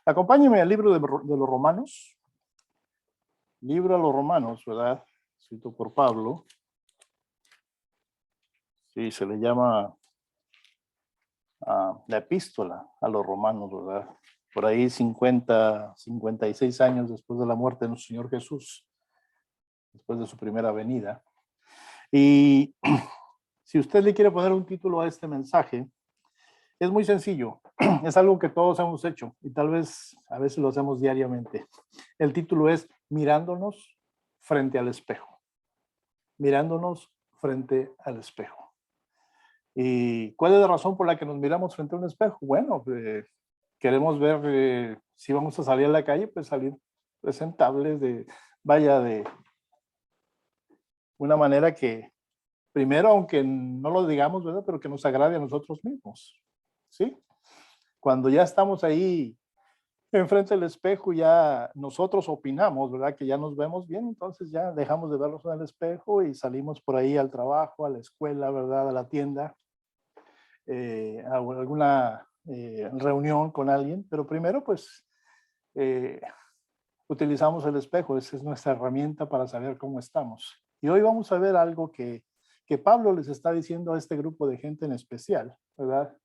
Acompáñenme al libro de los Romanos. Libro a los Romanos, ¿verdad? Escrito por Pablo. Sí, se le llama la epístola a los Romanos, ¿verdad? Por ahí 56 años después de la muerte de nuestro Señor Jesús, después de su primera venida. Y si usted le quiere poner un título a este mensaje, es muy sencillo. Es algo que todos hemos hecho y tal vez a veces lo hacemos diariamente. El título es Mirándonos frente al espejo. Mirándonos frente al espejo. ¿Y cuál es la razón por la que nos miramos frente a un espejo? Bueno, queremos ver si vamos a salir a la calle, pues salir presentables, de una manera que, primero, aunque no lo digamos, ¿verdad? Pero que nos agrade a nosotros mismos, ¿sí? Cuando ya estamos ahí enfrente del espejo, ya nosotros opinamos, ¿verdad? Que ya nos vemos bien, entonces ya dejamos de vernos en el espejo y salimos por ahí al trabajo, a la escuela, ¿verdad? A la tienda, a alguna reunión con alguien, pero primero pues utilizamos el espejo, esa es nuestra herramienta para saber cómo estamos. Y hoy vamos a ver algo que Pablo les está diciendo a este grupo de gente en especial, ¿verdad?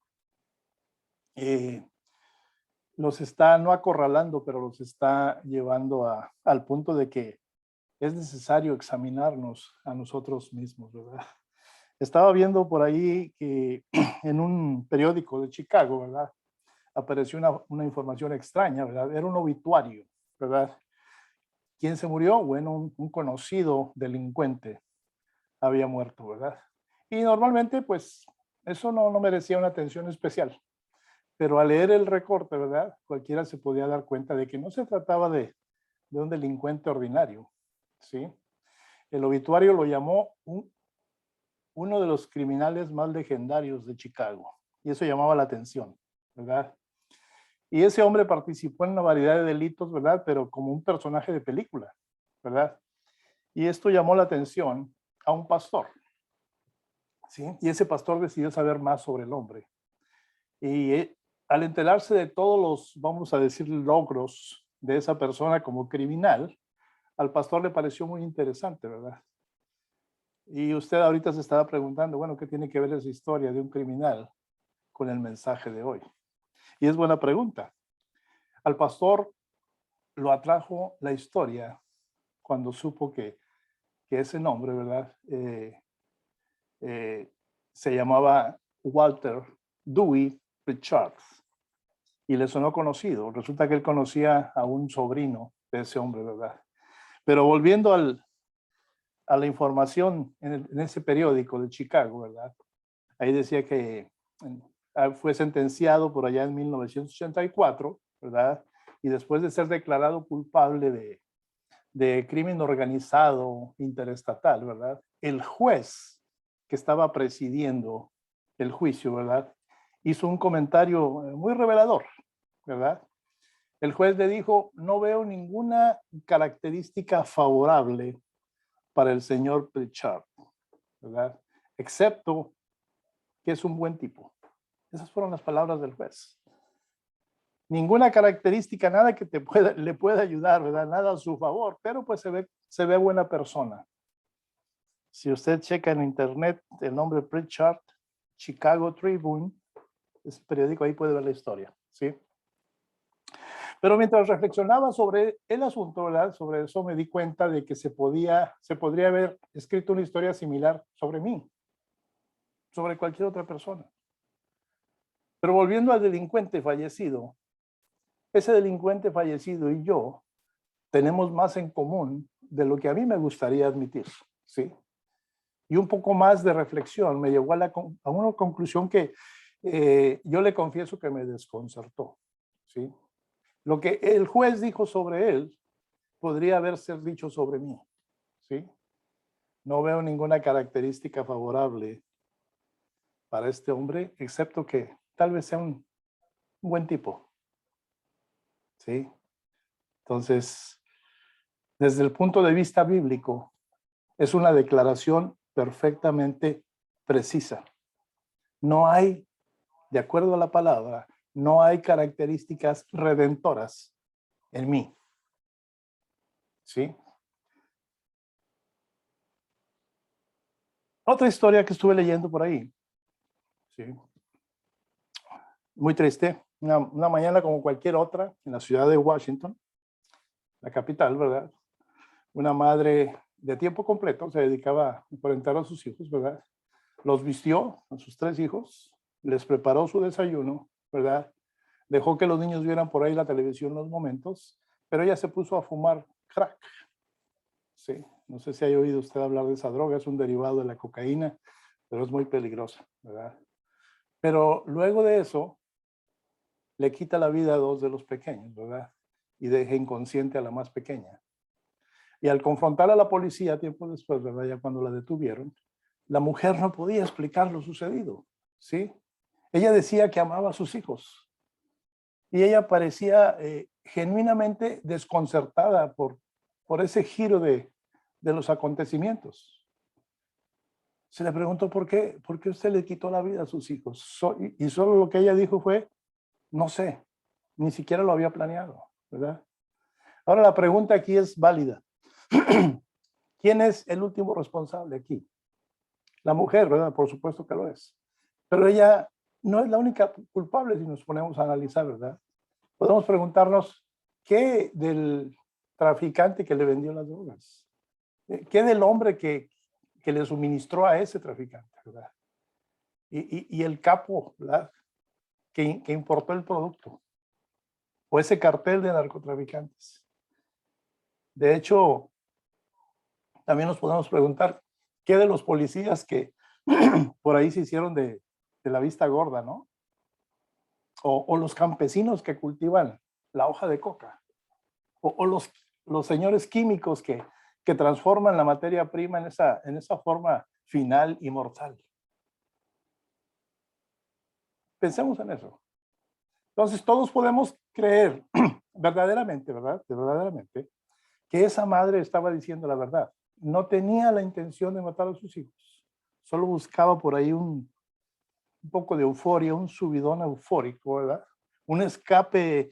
Los está no acorralando, pero los está llevando al punto de que es necesario examinarnos a nosotros mismos, ¿verdad? Estaba viendo por ahí que en un periódico de Chicago, ¿verdad? Apareció una información extraña, ¿verdad? Era un obituario, ¿verdad? ¿Quién se murió? Bueno, un conocido delincuente había muerto, ¿verdad? Y normalmente, pues, eso no merecía una atención especial. Pero al leer el recorte, ¿verdad? Cualquiera se podía dar cuenta de que no se trataba de un delincuente ordinario, ¿sí? El obituario lo llamó uno de los criminales más legendarios de Chicago. Y eso llamaba la atención, ¿verdad? Y ese hombre participó en una variedad de delitos, ¿verdad? Pero como un personaje de película, ¿verdad? Y esto llamó la atención a un pastor, ¿sí? Y ese pastor decidió saber más sobre el hombre. Y al enterarse de todos los, vamos a decir, logros de esa persona como criminal, al pastor le pareció muy interesante, ¿verdad? Y usted ahorita se estaba preguntando, bueno, ¿qué tiene que ver esa historia de un criminal con el mensaje de hoy? Y es buena pregunta. Al pastor lo atrajo la historia cuando supo que ese nombre, ¿verdad? Se llamaba Walter Dewey Richards y le sonó conocido. Resulta que él conocía a un sobrino de ese hombre, ¿verdad? Pero volviendo a la información en ese periódico de Chicago, ¿verdad? Ahí decía que fue sentenciado por allá en 1984, ¿verdad? Y después de ser declarado culpable de crimen organizado interestatal, ¿verdad? El juez que estaba presidiendo el juicio, ¿verdad? Hizo un comentario muy revelador, ¿verdad? El juez le dijo, no veo ninguna característica favorable para el señor Pritchard, ¿verdad? Excepto que es un buen tipo. Esas fueron las palabras del juez. Ninguna característica, nada que le pueda ayudar, ¿verdad? Nada a su favor, pero pues se ve buena persona. Si usted checa en internet el nombre Pritchard, Chicago Tribune, ese periódico, ahí puede ver la historia, ¿sí? Pero mientras reflexionaba sobre el asunto, ¿verdad? Sobre eso me di cuenta de que se podría haber escrito una historia similar sobre mí, sobre cualquier otra persona. Pero volviendo al delincuente fallecido, ese delincuente fallecido y yo tenemos más en común de lo que a mí me gustaría admitir, ¿sí? Y un poco más de reflexión me llevó a una conclusión que yo le confieso que me desconcertó, ¿sí? Lo que el juez dijo sobre él podría haber sido dicho sobre mí, ¿sí? No veo ninguna característica favorable para este hombre, excepto que tal vez sea un buen tipo, ¿sí? Entonces, desde el punto de vista bíblico, es una declaración perfectamente precisa. No hay, de acuerdo a la palabra, no hay características redentoras en mí. ¿Sí? Otra historia que estuve leyendo por ahí. ¿Sí? Muy triste. Una mañana como cualquier otra en la ciudad de Washington, la capital, ¿verdad? Una madre de tiempo completo se dedicaba a parentar a sus hijos, ¿verdad? Los vistió a sus 3 hijos, les preparó su desayuno, ¿verdad? Dejó que los niños vieran por ahí la televisión unos momentos, pero ella se puso a fumar crack. Sí, no sé si haya oído usted hablar de esa droga, es un derivado de la cocaína, pero es muy peligrosa, ¿verdad? Pero luego de eso, le quita la vida a 2 de los pequeños, ¿verdad? Y deja inconsciente a la más pequeña. Y al confrontar a la policía tiempo después, ¿verdad? Ya cuando la detuvieron, la mujer no podía explicar lo sucedido, ¿sí? Ella decía que amaba a sus hijos y ella parecía genuinamente desconcertada por ese giro de los acontecimientos. Se le preguntó por qué usted le quitó la vida a sus hijos. Y solo lo que ella dijo fue, no sé, ni siquiera lo había planeado, ¿verdad? Ahora la pregunta aquí es válida. ¿Quién es el último responsable aquí? La mujer, ¿verdad? Por supuesto que lo es. Pero ella no es la única culpable si nos ponemos a analizar, ¿verdad? Podemos preguntarnos, ¿qué del traficante que le vendió las drogas? ¿Qué del hombre que le suministró a ese traficante, ¿verdad? Y el capo, ¿verdad? Que importó el producto. O ese cartel de narcotraficantes. De hecho, también nos podemos preguntar, ¿qué de los policías que por ahí se hicieron de la vista gorda, ¿no? O los campesinos que cultivan la hoja de coca, o los señores químicos que transforman la materia prima en esa forma final y mortal. Pensemos en eso. Entonces, todos podemos creer verdaderamente, ¿verdad? Verdaderamente, que esa madre estaba diciendo la verdad. No tenía la intención de matar a sus hijos. Solo buscaba por ahí un poco de euforia, un subidón eufórico, ¿verdad? Un escape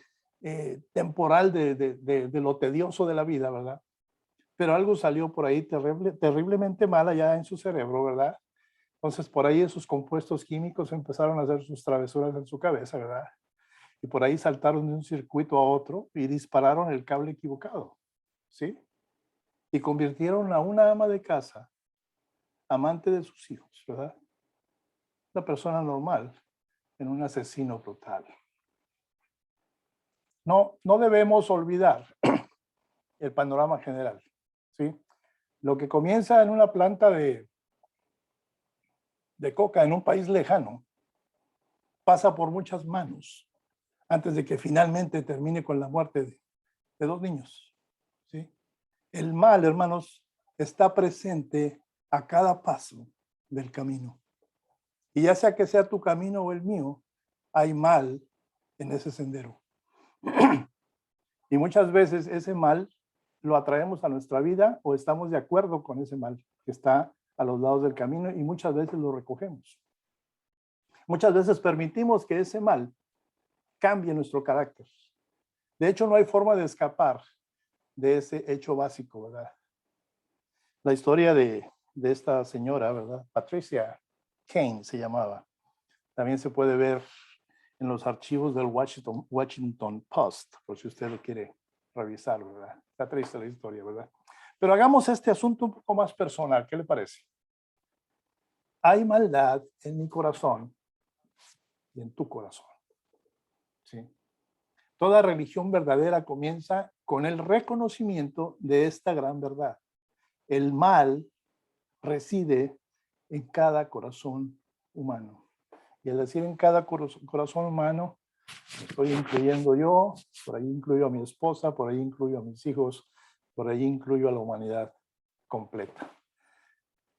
temporal de lo tedioso de la vida, ¿verdad? Pero algo salió por ahí terriblemente mal allá en su cerebro, ¿verdad? Entonces por ahí esos compuestos químicos empezaron a hacer sus travesuras en su cabeza, ¿verdad? Y por ahí saltaron de un circuito a otro y dispararon el cable equivocado, ¿sí? Y convirtieron a una ama de casa, amante de sus hijos, ¿verdad? Una persona normal en un asesino brutal. No debemos olvidar el panorama general, ¿sí? Lo que comienza en una planta de coca en un país lejano pasa por muchas manos antes de que finalmente termine con la muerte de 2 niños, ¿sí? El mal, hermanos, está presente a cada paso del camino. Y ya sea que sea tu camino o el mío, hay mal en ese sendero. Y muchas veces ese mal lo atraemos a nuestra vida o estamos de acuerdo con ese mal que está a los lados del camino y muchas veces lo recogemos. Muchas veces permitimos que ese mal cambie nuestro carácter. De hecho, no hay forma de escapar de ese hecho básico, ¿verdad? La historia de esta señora, ¿verdad? Patricia Kane se llamaba. También se puede ver en los archivos del Washington Post, por si usted lo quiere revisar, ¿verdad? Está triste la historia, ¿verdad? Pero hagamos este asunto un poco más personal, ¿qué le parece? Hay maldad en mi corazón y en tu corazón, ¿sí? Toda religión verdadera comienza con el reconocimiento de esta gran verdad. El mal reside en cada corazón humano. Y al decir en cada corazón humano, estoy incluyendo yo, por ahí incluyo a mi esposa, por ahí incluyo a mis hijos, por ahí incluyo a la humanidad completa.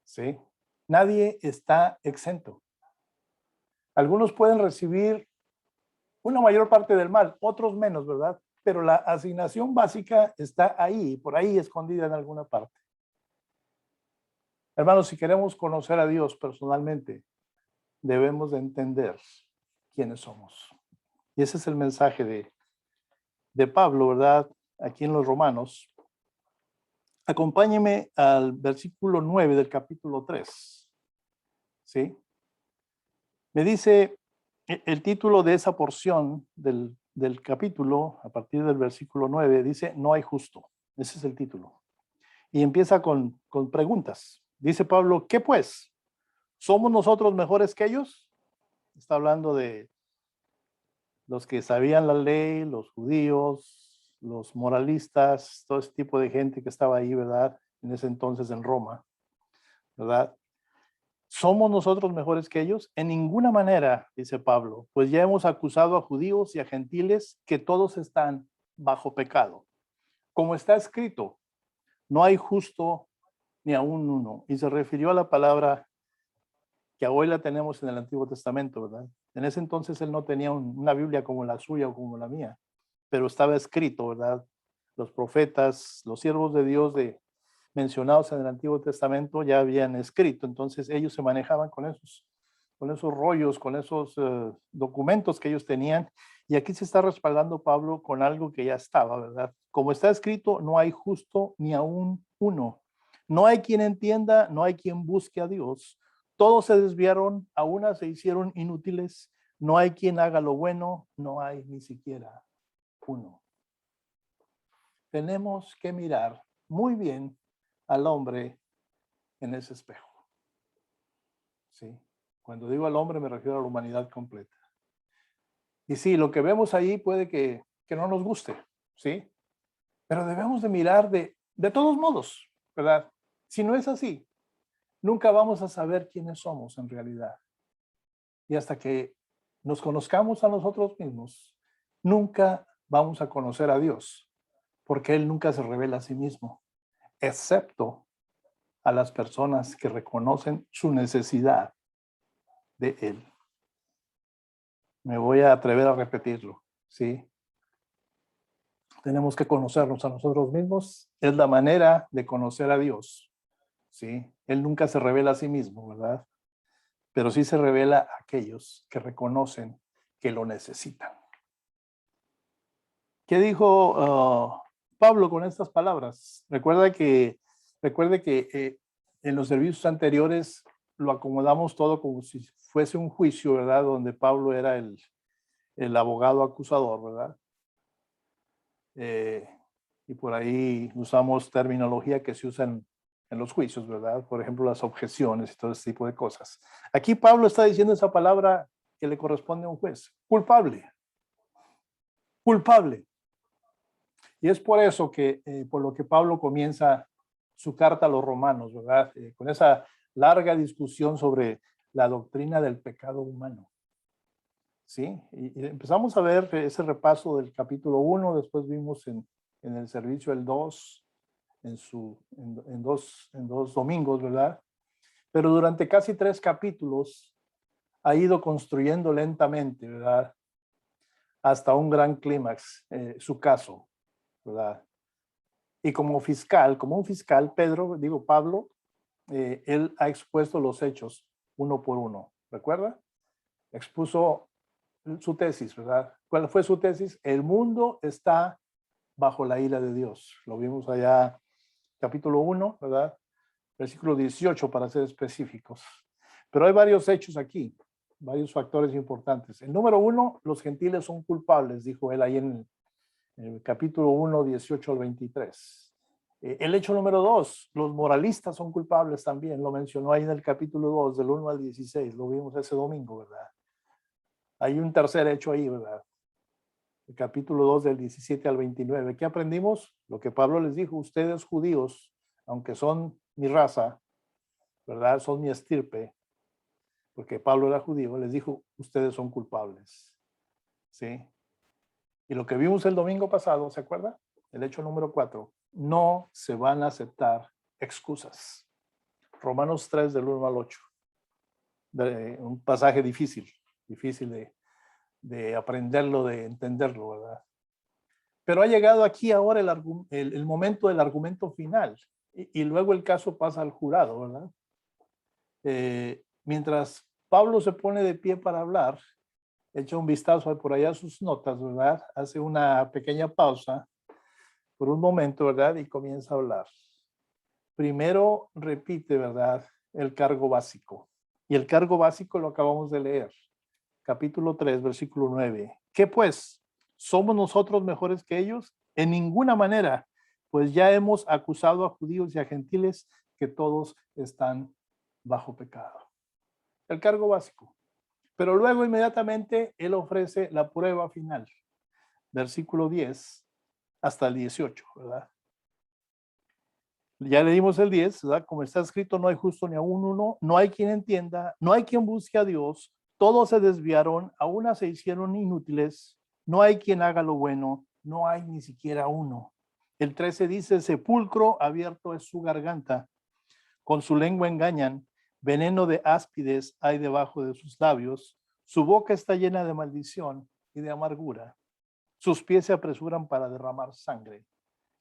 ¿Sí? Nadie está exento. Algunos pueden recibir una mayor parte del mal, otros menos, ¿verdad? Pero la asignación básica está ahí, por ahí escondida en alguna parte. Hermanos, si queremos conocer a Dios personalmente, debemos de entender quiénes somos. Y ese es el mensaje de Pablo, ¿verdad? Aquí en los Romanos. Acompáñeme al versículo 9 del capítulo 3. ¿Sí? Me dice el título de esa porción del capítulo, a partir del versículo 9, dice, no hay justo. Ese es el título. Y empieza con preguntas. Dice Pablo, ¿qué pues? ¿Somos nosotros mejores que ellos? Está hablando de los que sabían la ley, los judíos, los moralistas, todo ese tipo de gente que estaba ahí, ¿verdad? En ese entonces en Roma, ¿verdad? ¿Somos nosotros mejores que ellos? En ninguna manera, dice Pablo, pues ya hemos acusado a judíos y a gentiles que todos están bajo pecado. Como está escrito, no hay justo ni aún uno. Y se refirió a la palabra que hoy la tenemos en el Antiguo Testamento, ¿verdad? En ese entonces él no tenía una Biblia como la suya o como la mía, pero estaba escrito, ¿verdad? Los profetas, los siervos de Dios mencionados en el Antiguo Testamento ya habían escrito, entonces ellos se manejaban con esos rollos, con esos documentos que ellos tenían, y aquí se está respaldando Pablo con algo que ya estaba, ¿verdad? Como está escrito, no hay justo ni aún uno. No hay quien entienda, no hay quien busque a Dios. Todos se desviaron, a una se hicieron inútiles. No hay quien haga lo bueno, no hay ni siquiera uno. Tenemos que mirar muy bien al hombre en ese espejo. ¿Sí? Cuando digo al hombre me refiero a la humanidad completa. Y sí, lo que vemos ahí puede que no nos guste, ¿sí? Pero debemos de mirar de todos modos, ¿verdad? Si no es así, nunca vamos a saber quiénes somos en realidad. Y hasta que nos conozcamos a nosotros mismos, nunca vamos a conocer a Dios, porque Él nunca se revela a sí mismo, excepto a las personas que reconocen su necesidad de Él. Me voy a atrever a repetirlo, ¿sí? Tenemos que conocernos a nosotros mismos. Es la manera de conocer a Dios, ¿sí? Él nunca se revela a sí mismo, ¿verdad? Pero sí se revela a aquellos que reconocen que lo necesitan. ¿Qué dijo Pablo con estas palabras? Recuerde que en los servicios anteriores lo acomodamos todo como si fuese un juicio, ¿verdad? Donde Pablo era el abogado acusador, ¿verdad? Y por ahí usamos terminología que se usa en los juicios, ¿verdad? Por ejemplo, las objeciones y todo ese tipo de cosas. Aquí Pablo está diciendo esa palabra que le corresponde a un juez. Culpable. Culpable. Y es por eso que, por lo que Pablo comienza su carta a los romanos, ¿verdad? Con esa larga discusión sobre la doctrina del pecado humano. ¿Sí? Y empezamos a ver ese repaso del capítulo 1, después vimos en el servicio el 2, en dos domingos, ¿verdad? Pero durante casi 3 capítulos ha ido construyendo lentamente, ¿verdad? Hasta un gran clímax, su caso, ¿verdad? Y como un fiscal, Pablo, él ha expuesto los hechos uno por uno, ¿recuerda? Expuso su tesis, ¿verdad? ¿Cuál fue su tesis? El mundo está bajo la ira de Dios. Lo vimos allá, capítulo 1, ¿verdad? Versículo 18 para ser específicos. Pero hay varios hechos aquí, varios factores importantes. El número 1, los gentiles son culpables, dijo él ahí en el capítulo 1, 18 al 23. El hecho número 2, los moralistas son culpables también, lo mencionó ahí en el capítulo 2, del 1 al 16, lo vimos ese domingo, ¿verdad? Hay un tercer hecho ahí, ¿verdad? El capítulo 2 del 17 al 29. ¿Qué aprendimos? Lo que Pablo les dijo, ustedes judíos, aunque son mi raza, ¿verdad? Son mi estirpe, porque Pablo era judío, les dijo, ustedes son culpables, ¿sí? Y lo que vimos el domingo pasado, ¿se acuerda? El hecho número 4, no se van a aceptar excusas. Romanos 3 del 1 al 8. Un pasaje difícil de aprenderlo, de entenderlo, ¿verdad? Pero ha llegado aquí ahora el momento del argumento final y luego el caso pasa al jurado, ¿verdad? Mientras Pablo se pone de pie para hablar, echa un vistazo por allá a sus notas, ¿verdad? Hace una pequeña pausa por un momento, ¿verdad? Y comienza a hablar. Primero repite, ¿verdad? El cargo básico. Y el cargo básico lo acabamos de leer. Capítulo 3, versículo 9. ¿Qué pues? ¿Somos nosotros mejores que ellos? En ninguna manera, pues ya hemos acusado a judíos y a gentiles que todos están bajo pecado. El cargo básico. Pero luego inmediatamente él ofrece la prueba final. Versículo 10 hasta el 18, ¿verdad? Ya leímos el 10, ¿verdad? Como está escrito, no hay justo ni aún uno, no hay quien entienda, no hay quien busque a Dios, todos se desviaron, a una se hicieron inútiles, no hay quien haga lo bueno, no hay ni siquiera uno. El 13 dice, sepulcro abierto es su garganta, con su lengua engañan, veneno de áspides hay debajo de sus labios, su boca está llena de maldición y de amargura, sus pies se apresuran para derramar sangre.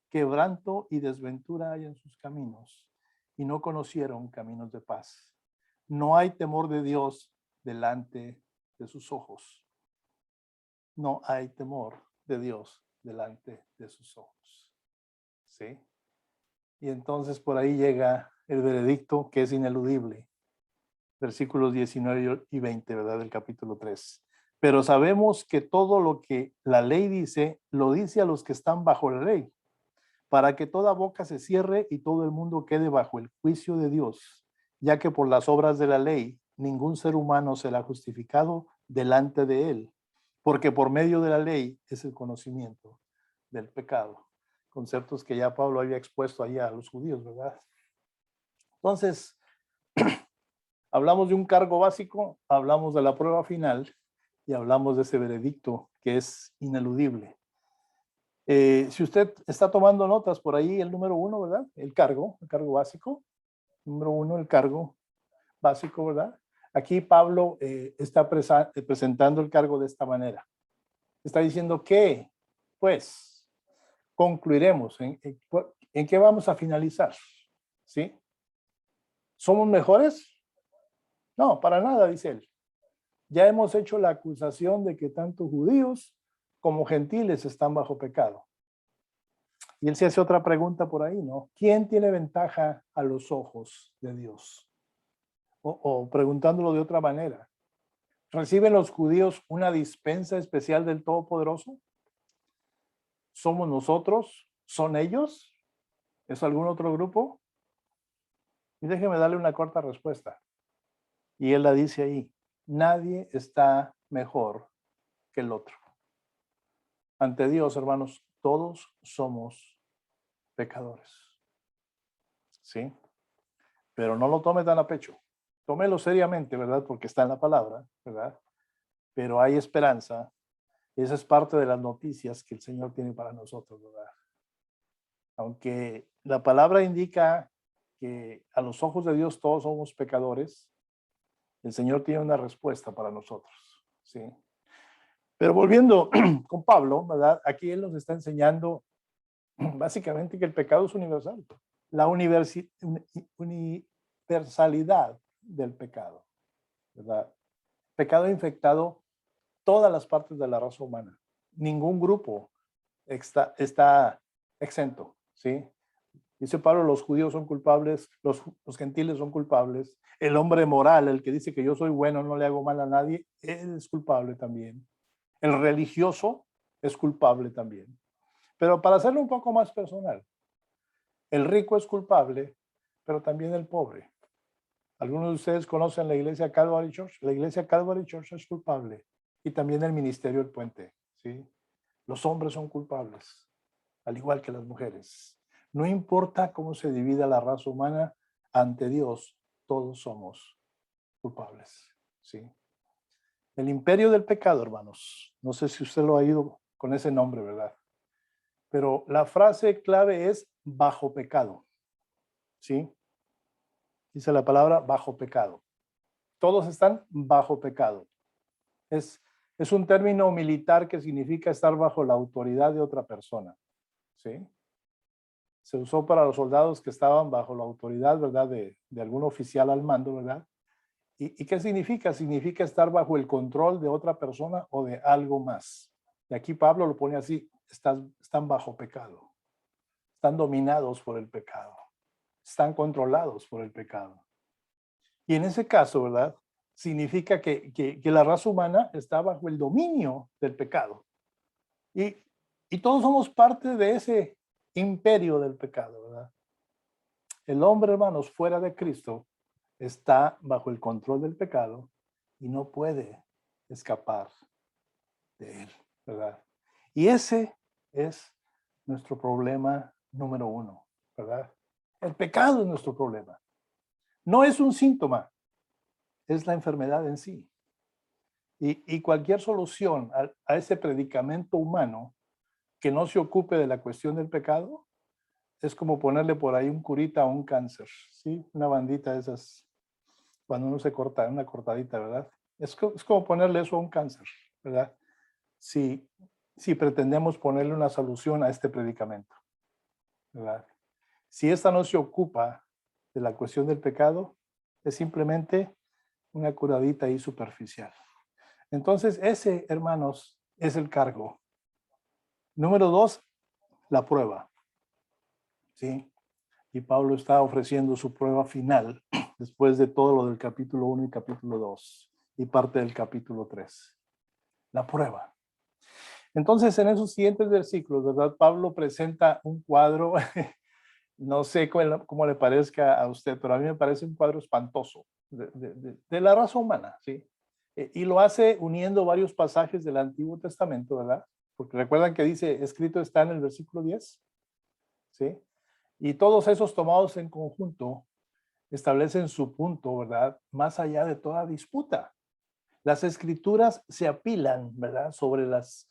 Quebranto y desventura hay en sus caminos, y no conocieron caminos de paz. No hay temor de Dios delante de sus ojos. No hay temor de Dios delante de sus ojos. ¿Sí? Y entonces por ahí llega el veredicto que es ineludible. Versículos 19 y 20, ¿verdad? Del capítulo 3. Pero sabemos que todo lo que la ley dice, lo dice a los que están bajo la ley, para que toda boca se cierre y todo el mundo quede bajo el juicio de Dios, ya que por las obras de la ley ningún ser humano será justificado delante de él, porque por medio de la ley es el conocimiento del pecado. Conceptos que ya Pablo había expuesto allá a los judíos, ¿verdad? Entonces, hablamos de un cargo básico, hablamos de la prueba final y hablamos de ese veredicto que es ineludible. Si usted está tomando notas por ahí, el número 1, ¿verdad? El cargo básico. Número 1, el cargo básico, ¿verdad? Aquí Pablo está presentando el cargo de esta manera. Está diciendo que, pues, concluiremos. ¿En qué vamos a finalizar? ¿Sí? ¿Somos mejores? No, para nada, dice él. Ya hemos hecho la acusación de que tanto judíos como gentiles están bajo pecado. Y él se hace otra pregunta por ahí, ¿no? ¿Quién tiene ventaja a los ojos de Dios? O preguntándolo de otra manera, ¿reciben los judíos una dispensa especial del Todopoderoso? ¿Somos nosotros? ¿Son ellos? ¿Es algún otro grupo? Y déjeme darle una corta respuesta. Y él la dice ahí, nadie está mejor que el otro. Ante Dios, hermanos, todos somos pecadores. ¿Sí? Pero no lo tome tan a pecho. Tómelo seriamente, ¿verdad? Porque está en la palabra, ¿verdad? Pero hay esperanza. Esa es parte de las noticias que el Señor tiene para nosotros, ¿verdad? Aunque la palabra indica que a los ojos de Dios todos somos pecadores, el Señor tiene una respuesta para nosotros, ¿sí? Pero volviendo con Pablo, ¿verdad? Aquí él nos está enseñando básicamente que el pecado es universal. La universalidad del pecado, ¿verdad? Pecado ha infectado todas las partes de la raza humana. Ningún grupo está exento, ¿sí? Dice Pablo, los judíos son culpables, los gentiles son culpables, el hombre moral, el que dice que yo soy bueno, no le hago mal a nadie, él es culpable también. El religioso es culpable también. Pero para hacerlo un poco más personal, el rico es culpable, pero también el pobre. Algunos de ustedes conocen la iglesia Calvary Church. La iglesia Calvary Church es culpable. Y también el ministerio del Puente, ¿sí? Los hombres son culpables, al igual que las mujeres. No importa cómo se divida la raza humana, ante Dios todos somos culpables, ¿sí? El imperio del pecado, hermanos. No sé si usted lo ha oído con ese nombre, ¿verdad? Pero la frase clave es bajo pecado, ¿sí? Dice la palabra bajo pecado. Todos están bajo pecado. Es un término militar que significa estar bajo la autoridad de otra persona, ¿sí? Se usó para los soldados que estaban bajo la autoridad, ¿verdad? De algún oficial al mando, ¿verdad? ¿Y qué significa? Significa estar bajo el control de otra persona o de algo más. Y aquí Pablo lo pone así, están bajo pecado, están dominados por el pecado, están controlados por el pecado. Y en ese caso, ¿verdad? Significa que la raza humana está bajo el dominio del pecado. Y todos somos parte de ese imperio del pecado, ¿verdad? El hombre, hermanos, fuera de Cristo, está bajo el control del pecado y no puede escapar de él, ¿verdad? Y ese es nuestro problema número uno, ¿verdad? El pecado es nuestro problema. No es un síntoma, es la enfermedad en sí. Y cualquier solución a ese predicamento humano que no se ocupe de la cuestión del pecado es como ponerle por ahí un curita a un cáncer, ¿sí? Una bandita de esas, cuando uno se corta, una cortadita, ¿verdad? Es como ponerle eso a un cáncer, ¿verdad? Si pretendemos ponerle una solución a este predicamento, ¿verdad? Si esta no se ocupa de la cuestión del pecado, es simplemente una curadita ahí superficial. Entonces, ese, hermanos, es el cargo. Número 2, la prueba, ¿sí? Y Pablo está ofreciendo su prueba final después de todo lo del capítulo 1 y capítulo 2 y parte del capítulo 3. La prueba. Entonces, en esos siguientes versículos, ¿verdad? Pablo presenta un cuadro, no sé cómo le parezca a usted, pero a mí me parece un cuadro espantoso de la raza humana, ¿sí? Y lo hace uniendo varios pasajes del Antiguo Testamento, ¿verdad? Porque recuerdan que dice, escrito está en el versículo 10, ¿sí? Y todos esos tomados en conjunto establecen su punto, ¿verdad? Más allá de toda disputa. Las escrituras se apilan, ¿verdad? Sobre las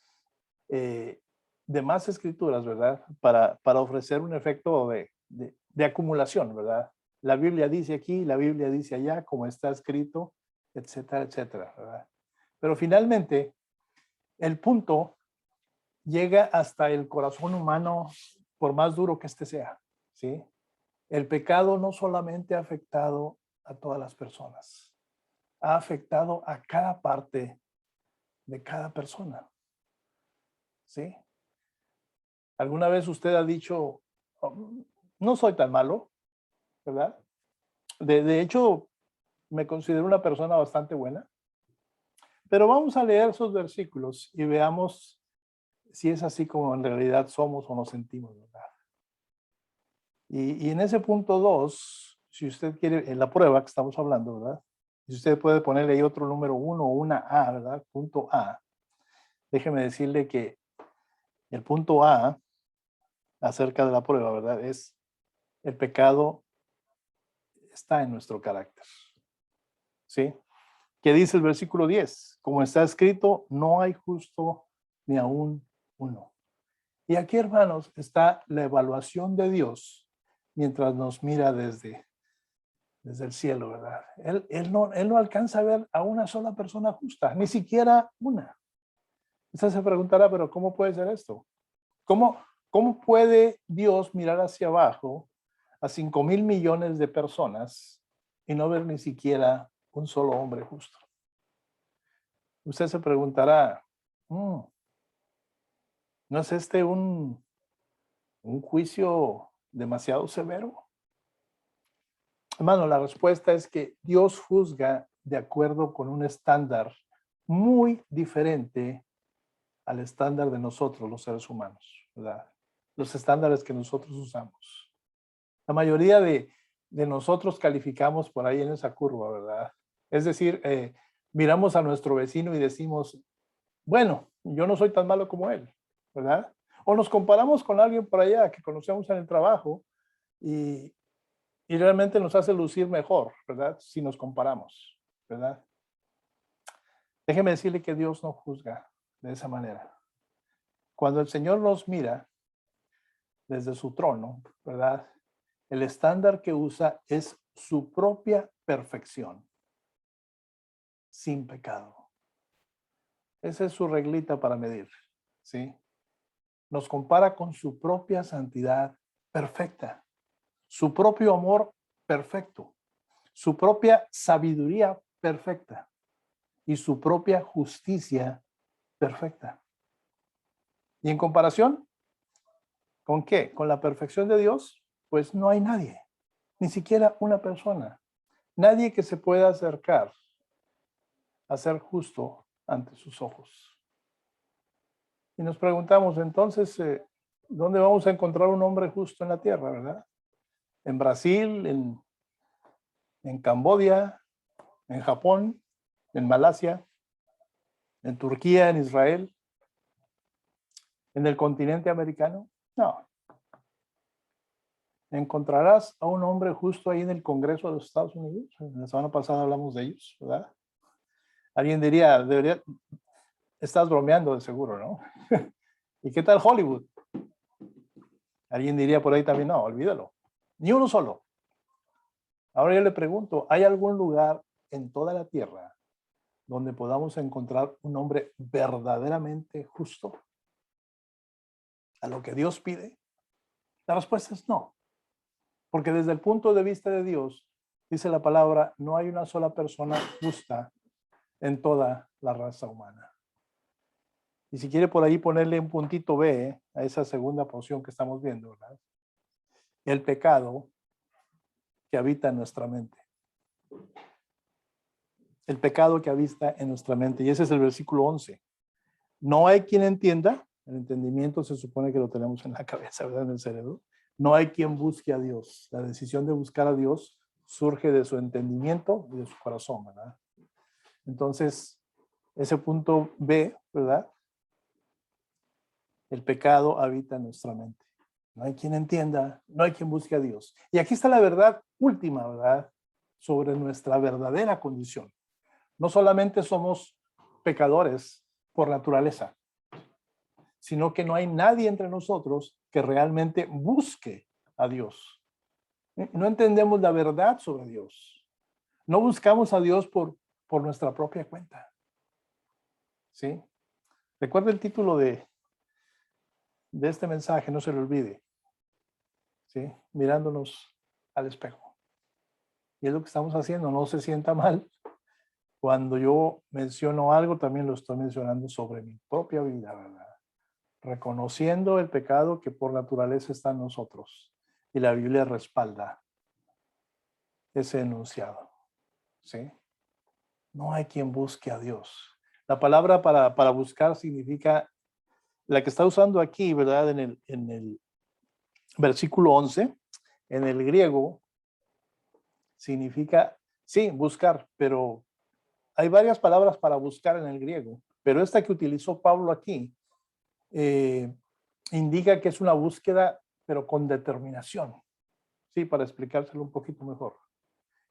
demás escrituras, ¿verdad? Para ofrecer un efecto de acumulación, ¿verdad? La Biblia dice aquí, la Biblia dice allá, como está escrito, etcétera, etcétera, ¿verdad? Pero finalmente, el punto llega hasta el corazón humano, por más duro que este sea, ¿sí? El pecado no solamente ha afectado a todas las personas, ha afectado a cada parte de cada persona, ¿sí? ¿Alguna vez usted ha dicho, oh, no soy tan malo, ¿verdad? De hecho, me considero una persona bastante buena, pero vamos a leer esos versículos y veamos si es así como en realidad somos o nos sentimos, ¿verdad? Y en ese punto 2, si usted quiere, en la prueba que estamos hablando, ¿verdad? Si usted puede ponerle ahí otro número 1 o una A, ¿verdad? Punto A. Déjeme decirle que el punto A acerca de la prueba, ¿verdad? Es el pecado está en nuestro carácter, ¿sí? ¿Qué dice el versículo 10? Como está escrito, no hay justo ni aún uno. Y aquí, hermanos, está la evaluación de Dios mientras nos mira desde el cielo, ¿verdad? Él no alcanza a ver a una sola persona justa, ni siquiera una. Usted se preguntará, pero ¿cómo puede ser esto? ¿Cómo puede Dios mirar hacia abajo a 5,000 millones de personas y no ver ni siquiera un solo hombre justo? Usted se preguntará, ¿no es este un juicio demasiado severo? Hermano, la respuesta es que Dios juzga de acuerdo con un estándar muy diferente al estándar de nosotros, los seres humanos, ¿verdad? Los estándares que nosotros usamos. La mayoría de nosotros calificamos por ahí en esa curva, ¿verdad? Es decir, miramos a nuestro vecino y decimos, bueno, yo no soy tan malo como él, ¿verdad? O nos comparamos con alguien por allá que conocemos en el trabajo y realmente nos hace lucir mejor, ¿verdad? Si nos comparamos, ¿verdad? Déjeme decirle que Dios no juzga de esa manera. Cuando el Señor nos mira desde su trono, ¿verdad? El estándar que usa es su propia perfección, sin pecado. Esa es su reglita para medir, ¿sí? Nos compara con su propia santidad perfecta, su propio amor perfecto, su propia sabiduría perfecta y su propia justicia perfecta. Y en comparación, ¿con qué? ¿Con la perfección de Dios? Pues no hay nadie, ni siquiera una persona, nadie que se pueda acercar a ser justo ante sus ojos. Y nos preguntamos entonces, ¿dónde vamos a encontrar un hombre justo en la tierra, verdad? En Brasil, en Camboya, en Japón, en Malasia, en Turquía, en Israel, en el continente americano. No. ¿Encontrarás a un hombre justo ahí en el Congreso de los Estados Unidos? La semana pasada hablamos de ellos, ¿verdad? Alguien diría, estás bromeando de seguro, ¿no? ¿Y qué tal Hollywood? Alguien diría por ahí también, no, olvídalo. Ni uno solo. Ahora yo le pregunto, ¿hay algún lugar en toda la tierra donde podamos encontrar un hombre verdaderamente justo a lo que Dios pide? La respuesta es no. Porque desde el punto de vista de Dios, dice la palabra, no hay una sola persona justa en toda la raza humana. Y si quiere por ahí ponerle un puntito B a esa segunda porción que estamos viendo, ¿verdad? El pecado que habita en nuestra mente. El pecado que habita en nuestra mente. Y ese es el versículo 11. No hay quien entienda. El entendimiento se supone que lo tenemos en la cabeza, ¿verdad? En el cerebro. No hay quien busque a Dios. La decisión de buscar a Dios surge de su entendimiento y de su corazón, ¿verdad? Entonces, ese punto B, ¿verdad? El pecado habita en nuestra mente. No hay quien entienda, no hay quien busque a Dios. Y aquí está la verdad última, ¿verdad? Sobre nuestra verdadera condición. No solamente somos pecadores por naturaleza, sino que no hay nadie entre nosotros que realmente busque a Dios. No entendemos la verdad sobre Dios. No buscamos a Dios por nuestra propia cuenta. ¿Sí? Recuerda el título de este mensaje, no se le olvide. ¿Sí? Mirándonos al espejo. Y es lo que estamos haciendo, no se sienta mal. Cuando yo menciono algo, también lo estoy mencionando sobre mi propia vida, ¿verdad? Reconociendo el pecado que por naturaleza está en nosotros. Y la Biblia respalda ese enunciado. ¿Sí? No hay quien busque a Dios. La palabra para buscar significa, la que está usando aquí, ¿verdad? En el versículo 11, en el griego, significa, sí, buscar, pero hay varias palabras para buscar en el griego, pero esta que utilizó Pablo aquí indica que es una búsqueda, pero con determinación. Sí, para explicárselo un poquito mejor.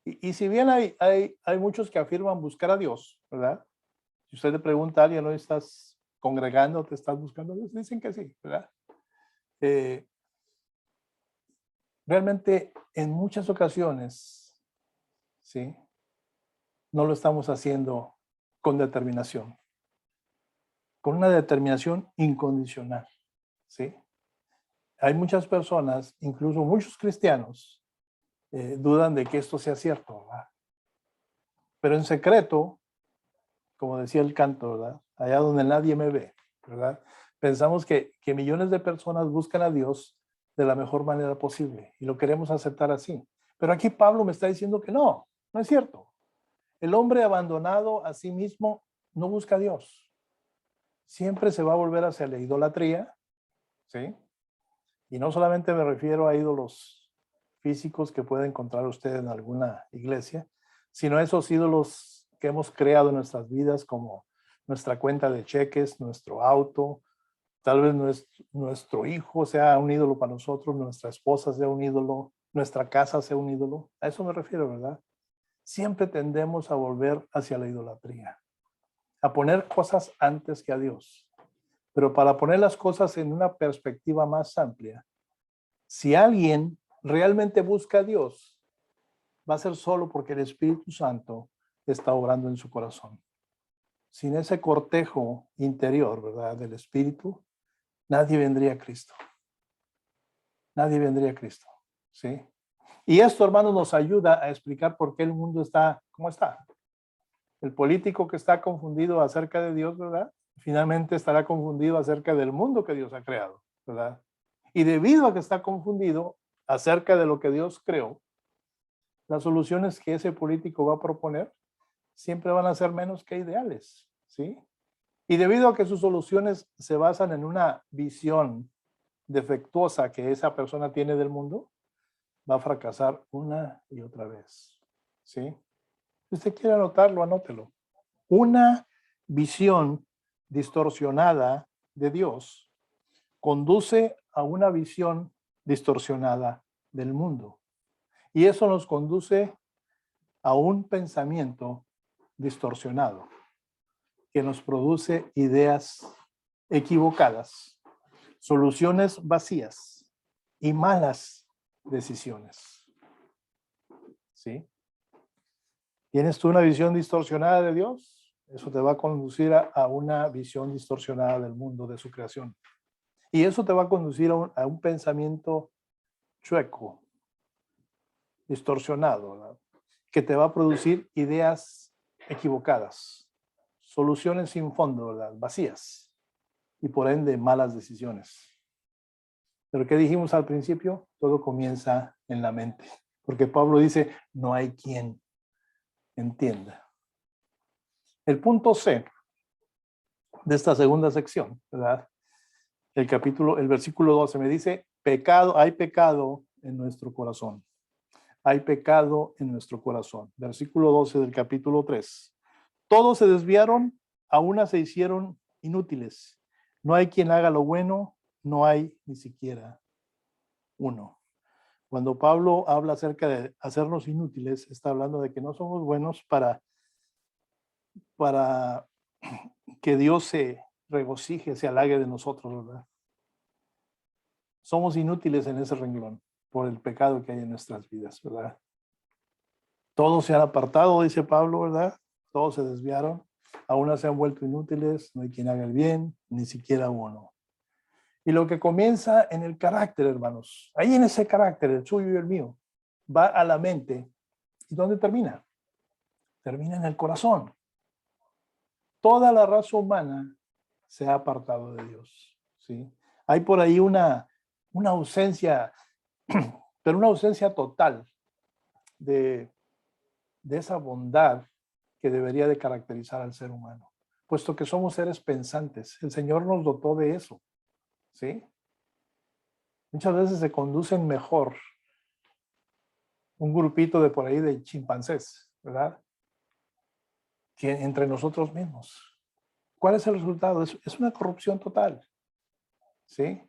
Y si bien hay muchos que afirman buscar a Dios, ¿verdad? Si usted le pregunta a alguien, ¿no estás congregando, te estás buscando a Dios? Dicen que sí, ¿verdad? Realmente, en muchas ocasiones, ¿sí? No lo estamos haciendo con determinación, con una determinación incondicional, ¿sí? Hay muchas personas, incluso muchos cristianos, dudan de que esto sea cierto, ¿verdad? Pero en secreto, como decía el canto, ¿verdad? Allá donde nadie me ve, ¿verdad? Pensamos que millones de personas buscan a Dios de la mejor manera posible y lo queremos aceptar así. Pero aquí Pablo me está diciendo que no es cierto. El hombre abandonado a sí mismo no busca a Dios. Siempre se va a volver hacia la idolatría, ¿sí? Y no solamente me refiero a ídolos físicos que puede encontrar usted en alguna iglesia, sino a esos ídolos que hemos creado en nuestras vidas, como nuestra cuenta de cheques, nuestro auto, tal vez nuestro hijo sea un ídolo para nosotros, nuestra esposa sea un ídolo, nuestra casa sea un ídolo. A eso me refiero, ¿verdad? Siempre tendemos a volver hacia la idolatría, a poner cosas antes que a Dios. Pero para poner las cosas en una perspectiva más amplia, si alguien realmente busca a Dios, va a ser solo porque el Espíritu Santo está obrando en su corazón. Sin ese cortejo interior, ¿verdad? Del Espíritu, nadie vendría a Cristo. Nadie vendría a Cristo, ¿sí? Y esto, hermanos, nos ayuda a explicar por qué el mundo está como está. El político que está confundido acerca de Dios, ¿verdad? Finalmente estará confundido acerca del mundo que Dios ha creado, ¿verdad? Y debido a que está confundido acerca de lo que Dios creó, las soluciones que ese político va a proponer siempre van a ser menos que ideales, ¿sí? Y debido a que sus soluciones se basan en una visión defectuosa que esa persona tiene del mundo, va a fracasar una y otra vez, ¿sí? Si usted quiere anotarlo, anótelo. Una visión distorsionada de Dios conduce a una visión distorsionada del mundo. Y eso nos conduce a un pensamiento distorsionado que nos produce ideas equivocadas, soluciones vacías y malas decisiones. ¿Sí? ¿Tienes tú una visión distorsionada de Dios? Eso te va a conducir a una visión distorsionada del mundo, de su creación. Y eso te va a conducir a un pensamiento chueco, distorsionado, ¿verdad? Que te va a producir ideas equivocadas, soluciones sin fondo, ¿verdad? Vacías y por ende malas decisiones. Pero ¿qué dijimos al principio? Todo comienza en la mente. Porque Pablo dice, no hay quien entienda. El punto C de esta segunda sección, ¿verdad? El versículo 12 me dice, pecado, hay pecado en nuestro corazón. Hay pecado en nuestro corazón. Versículo 12 del capítulo 3. Todos se desviaron, a una se hicieron inútiles. No hay quien haga lo bueno, no hay ni siquiera uno. Cuando Pablo habla acerca de hacernos inútiles, está hablando de que no somos buenos para que Dios se regocije, se halague de nosotros, ¿verdad? Somos inútiles en ese renglón por el pecado que hay en nuestras vidas, ¿verdad? Todos se han apartado, dice Pablo, ¿verdad? Todos se desviaron, aún se han vuelto inútiles, no hay quien haga el bien, ni siquiera uno. Y lo que comienza en el carácter, hermanos, ahí en ese carácter, el suyo y el mío, va a la mente. ¿Y dónde termina? Termina en el corazón. Toda la raza humana se ha apartado de Dios, ¿sí? Hay por ahí una ausencia, pero una ausencia total de esa bondad que debería de caracterizar al ser humano, puesto que somos seres pensantes. El Señor nos dotó de eso, ¿sí? Muchas veces se conducen mejor un grupito de por ahí de chimpancés, ¿verdad? Que entre nosotros mismos. ¿Cuál es el resultado? Es una corrupción total, ¿sí?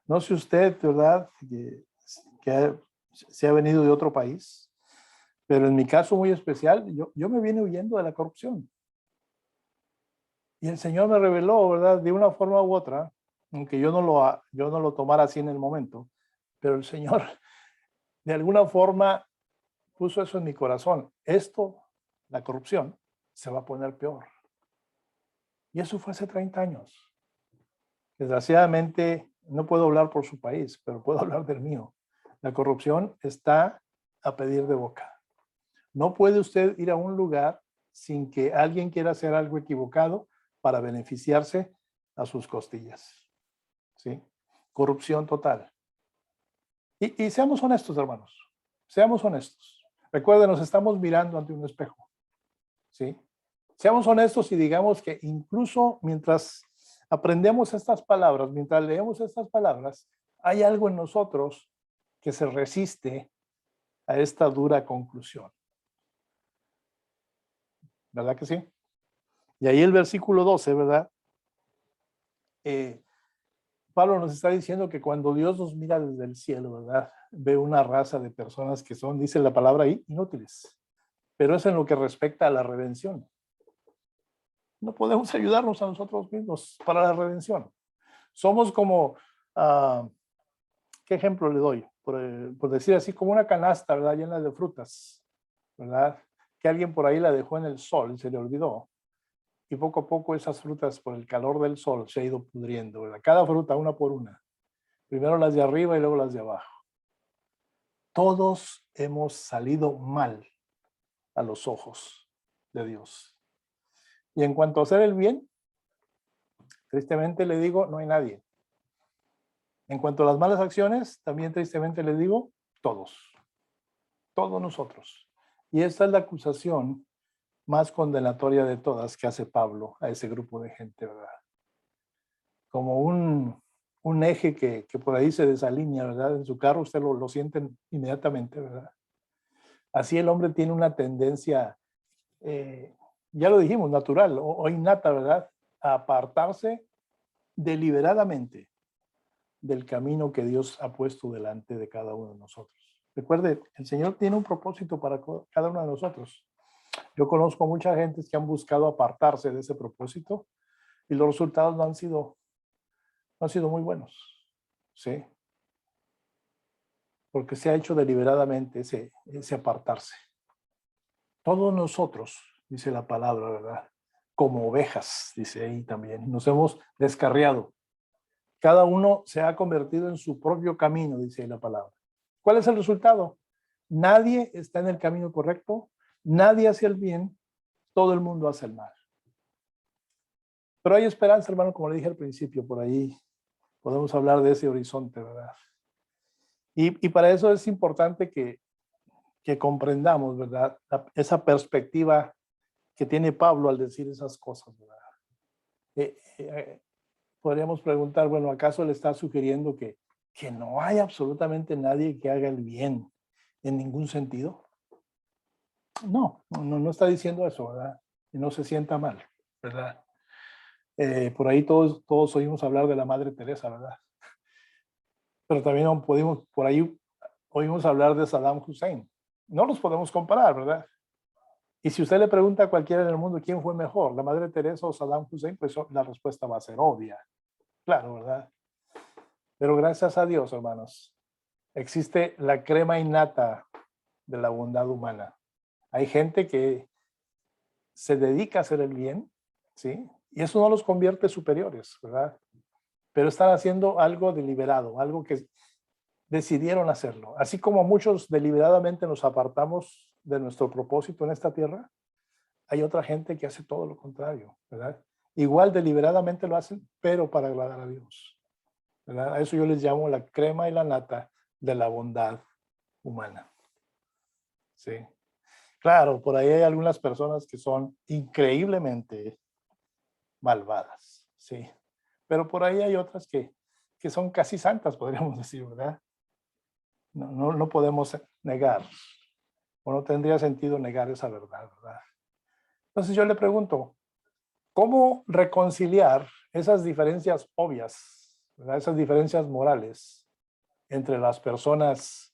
No sé usted, ¿verdad? Que se ha venido de otro país, pero en mi caso muy especial, yo me vine huyendo de la corrupción. Y el Señor me reveló, ¿verdad? De una forma u otra, aunque yo no lo tomara así en el momento, pero el Señor de alguna forma puso eso en mi corazón. Esto, la corrupción, se va a poner peor. Y eso fue hace 30 años. Desgraciadamente, no puedo hablar por su país, pero puedo hablar del mío. La corrupción está a pedir de boca. No puede usted ir a un lugar sin que alguien quiera hacer algo equivocado para beneficiarse a sus costillas. ¿Sí? Corrupción total. Y seamos honestos, hermanos. Seamos honestos. Recuerden, nos estamos mirando ante un espejo. ¿Sí? Seamos honestos y digamos que incluso mientras aprendemos estas palabras, mientras leemos estas palabras, hay algo en nosotros que se resiste a esta dura conclusión. ¿Verdad que sí? Y ahí el versículo 12, ¿verdad? Pablo nos está diciendo que cuando Dios nos mira desde el cielo, ¿verdad? Ve una raza de personas que son, dice la palabra ahí, inútiles. Pero es en lo que respecta a la redención. No podemos ayudarnos a nosotros mismos para la redención. Somos como, ¿qué ejemplo le doy? Por decir así, como una canasta, ¿verdad? Llena de frutas, ¿verdad? Que alguien por ahí la dejó en el sol y se le olvidó. Y poco a poco esas frutas, por el calor del sol, se ha ido pudriendo, ¿verdad? Cada fruta, una por una. Primero las de arriba y luego las de abajo. Todos hemos salido mal a los ojos de Dios. Y en cuanto a hacer el bien, tristemente le digo, no hay nadie. En cuanto a las malas acciones, también tristemente le digo, todos nosotros. Y esta es la acusación más condenatoria de todas que hace Pablo a ese grupo de gente, ¿verdad? Como un eje que por ahí se desalinea, ¿verdad? En su carro usted lo siente inmediatamente, ¿verdad? Así el hombre tiene una tendencia, ya lo dijimos, natural o innata, ¿verdad? A apartarse deliberadamente del camino que Dios ha puesto delante de cada uno de nosotros. Recuerde, el Señor tiene un propósito para cada uno de nosotros. Yo conozco mucha gente que han buscado apartarse de ese propósito y los resultados no han sido muy buenos, ¿sí? Porque se ha hecho deliberadamente ese apartarse. Todos nosotros, dice la palabra, ¿verdad? Como ovejas, dice ahí también, nos hemos descarriado. Cada uno se ha convertido en su propio camino, dice ahí la palabra. ¿Cuál es el resultado? Nadie está en el camino correcto, nadie hace el bien, todo el mundo hace el mal. Pero hay esperanza, hermano, como le dije al principio, por ahí podemos hablar de ese horizonte, ¿verdad? Y para eso es importante que comprendamos, ¿verdad? Esa perspectiva que tiene Pablo al decir esas cosas, ¿verdad? Podríamos preguntar, bueno, ¿acaso le está sugiriendo que no hay absolutamente nadie que haga el bien en ningún sentido? No está diciendo eso, ¿verdad? Y no se sienta mal, ¿verdad? Por ahí todos oímos hablar de la Madre Teresa, ¿verdad? Pero también por ahí oímos hablar de Saddam Hussein. No los podemos comparar, ¿verdad? Y si usted le pregunta a cualquiera en el mundo quién fue mejor, la Madre Teresa o Saddam Hussein, pues la respuesta va a ser obvia. Claro, ¿verdad? Pero gracias a Dios, hermanos, existe la crema innata de la bondad humana. Hay gente que se dedica a hacer el bien, ¿sí? Y eso no los convierte superiores, ¿verdad? Pero están haciendo algo deliberado, algo que decidieron hacerlo. Así como muchos deliberadamente nos apartamos de nuestro propósito en esta tierra, hay otra gente que hace todo lo contrario, ¿verdad? Igual deliberadamente lo hacen, pero para agradar a Dios, ¿verdad? A eso yo les llamo la crema y la nata de la bondad humana. Sí. Claro, por ahí hay algunas personas que son increíblemente malvadas, sí. Pero por ahí hay otras que son casi santas, podríamos decir, ¿verdad? No podemos negar, o no tendría sentido negar esa verdad, ¿verdad? Entonces yo le pregunto, ¿cómo reconciliar esas diferencias obvias, ¿verdad? Esas diferencias morales entre las personas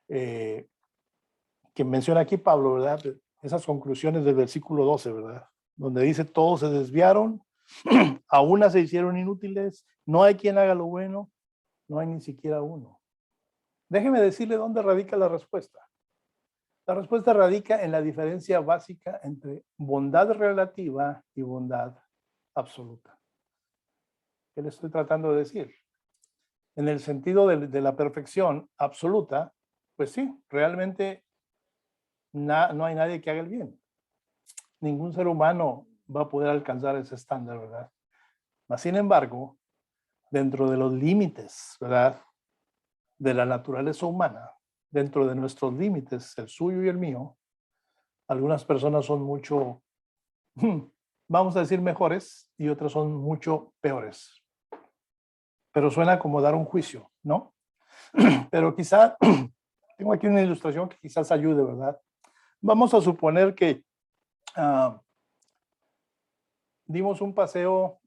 que menciona aquí Pablo, ¿verdad? Esas conclusiones del versículo 12, ¿verdad? Donde dice, todos se desviaron, a una se hicieron inútiles, no hay quien haga lo bueno, no hay ni siquiera uno. Déjeme decirle dónde radica la respuesta. La respuesta radica en la diferencia básica entre bondad relativa y bondad absoluta. ¿Qué le estoy tratando de decir? En el sentido de la perfección absoluta, pues sí, realmente no hay nadie que haga el bien. Ningún ser humano va a poder alcanzar ese estándar, ¿verdad? Mas, sin embargo, dentro de los límites, ¿verdad? De la naturaleza humana, dentro de nuestros límites, el suyo y el mío, algunas personas son mucho, vamos a decir, mejores y otras son mucho peores. Pero suena como dar un juicio, ¿no? Pero quizá, tengo aquí una ilustración que quizás ayude, ¿verdad? Vamos a suponer que dimos un paseo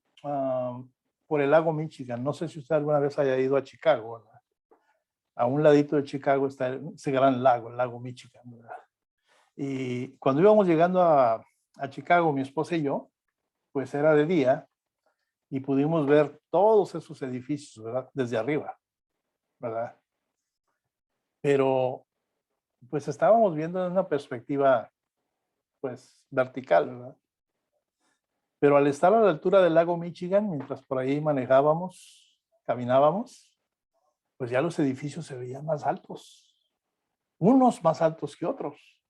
por el lago Michigan. No sé si usted alguna vez haya ido a Chicago, ¿verdad? A un ladito de Chicago está ese gran lago, el lago Michigan, ¿verdad? Y cuando íbamos llegando a Chicago, mi esposa y yo, pues era de día y pudimos ver todos esos edificios, ¿verdad? Desde arriba, ¿verdad? Pero pues estábamos viendo en una perspectiva, pues, vertical, ¿verdad? Pero al estar a la altura del lago Michigan, mientras por ahí manejábamos, caminábamos, pues ya los edificios se veían más altos, unos más altos que otros,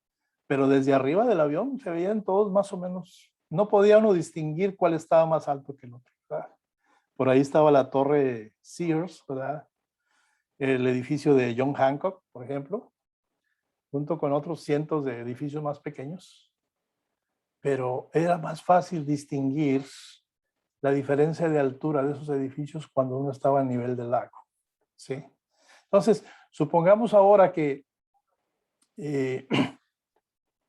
pero desde arriba del avión se veían todos más o menos no podía uno distinguir cuál estaba más alto que el otro, ¿verdad? Por ahí estaba la torre Sears, ¿verdad? El edificio de John Hancock, por ejemplo, junto con otros cientos de edificios más pequeños. Pero era más fácil distinguir la diferencia de altura de esos edificios cuando uno estaba a nivel del lago, ¿sí? Entonces, supongamos ahora que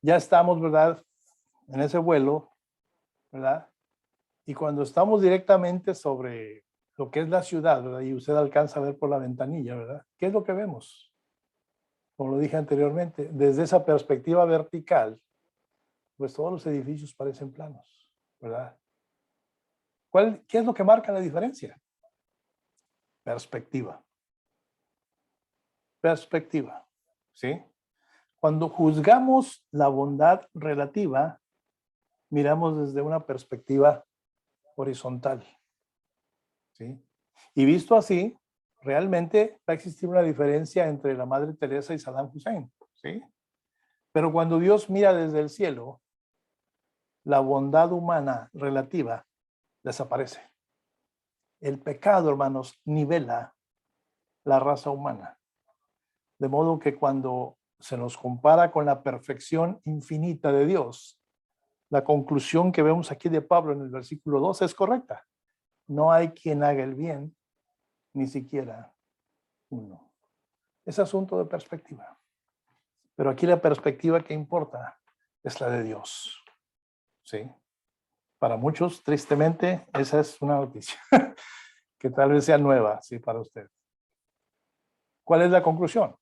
ya estamos, ¿verdad?, en ese vuelo, ¿verdad? Y cuando estamos directamente sobre lo que es la ciudad, ¿verdad? Y usted alcanza a ver por la ventanilla, ¿verdad? ¿Qué es lo que vemos? Como lo dije anteriormente, desde esa perspectiva vertical, pues todos los edificios parecen planos, ¿verdad? ¿Qué es lo que marca la diferencia? Perspectiva. Perspectiva, ¿sí? Cuando juzgamos la bondad relativa, miramos desde una perspectiva horizontal, ¿sí? Y visto así, realmente va a existir una diferencia entre la Madre Teresa y Saddam Hussein, ¿sí? Pero cuando Dios mira desde el cielo, la bondad humana relativa desaparece. El pecado, hermanos, nivela la raza humana. De modo que cuando se nos compara con la perfección infinita de Dios, la conclusión que vemos aquí de Pablo en el versículo 2 es correcta. No hay quien haga el bien, ni siquiera uno. Es asunto de perspectiva. Pero aquí la perspectiva que importa es la de Dios. ¿Sí? Para muchos, tristemente, esa es una noticia que tal vez sea nueva, sí, para usted. ¿Cuál es la conclusión?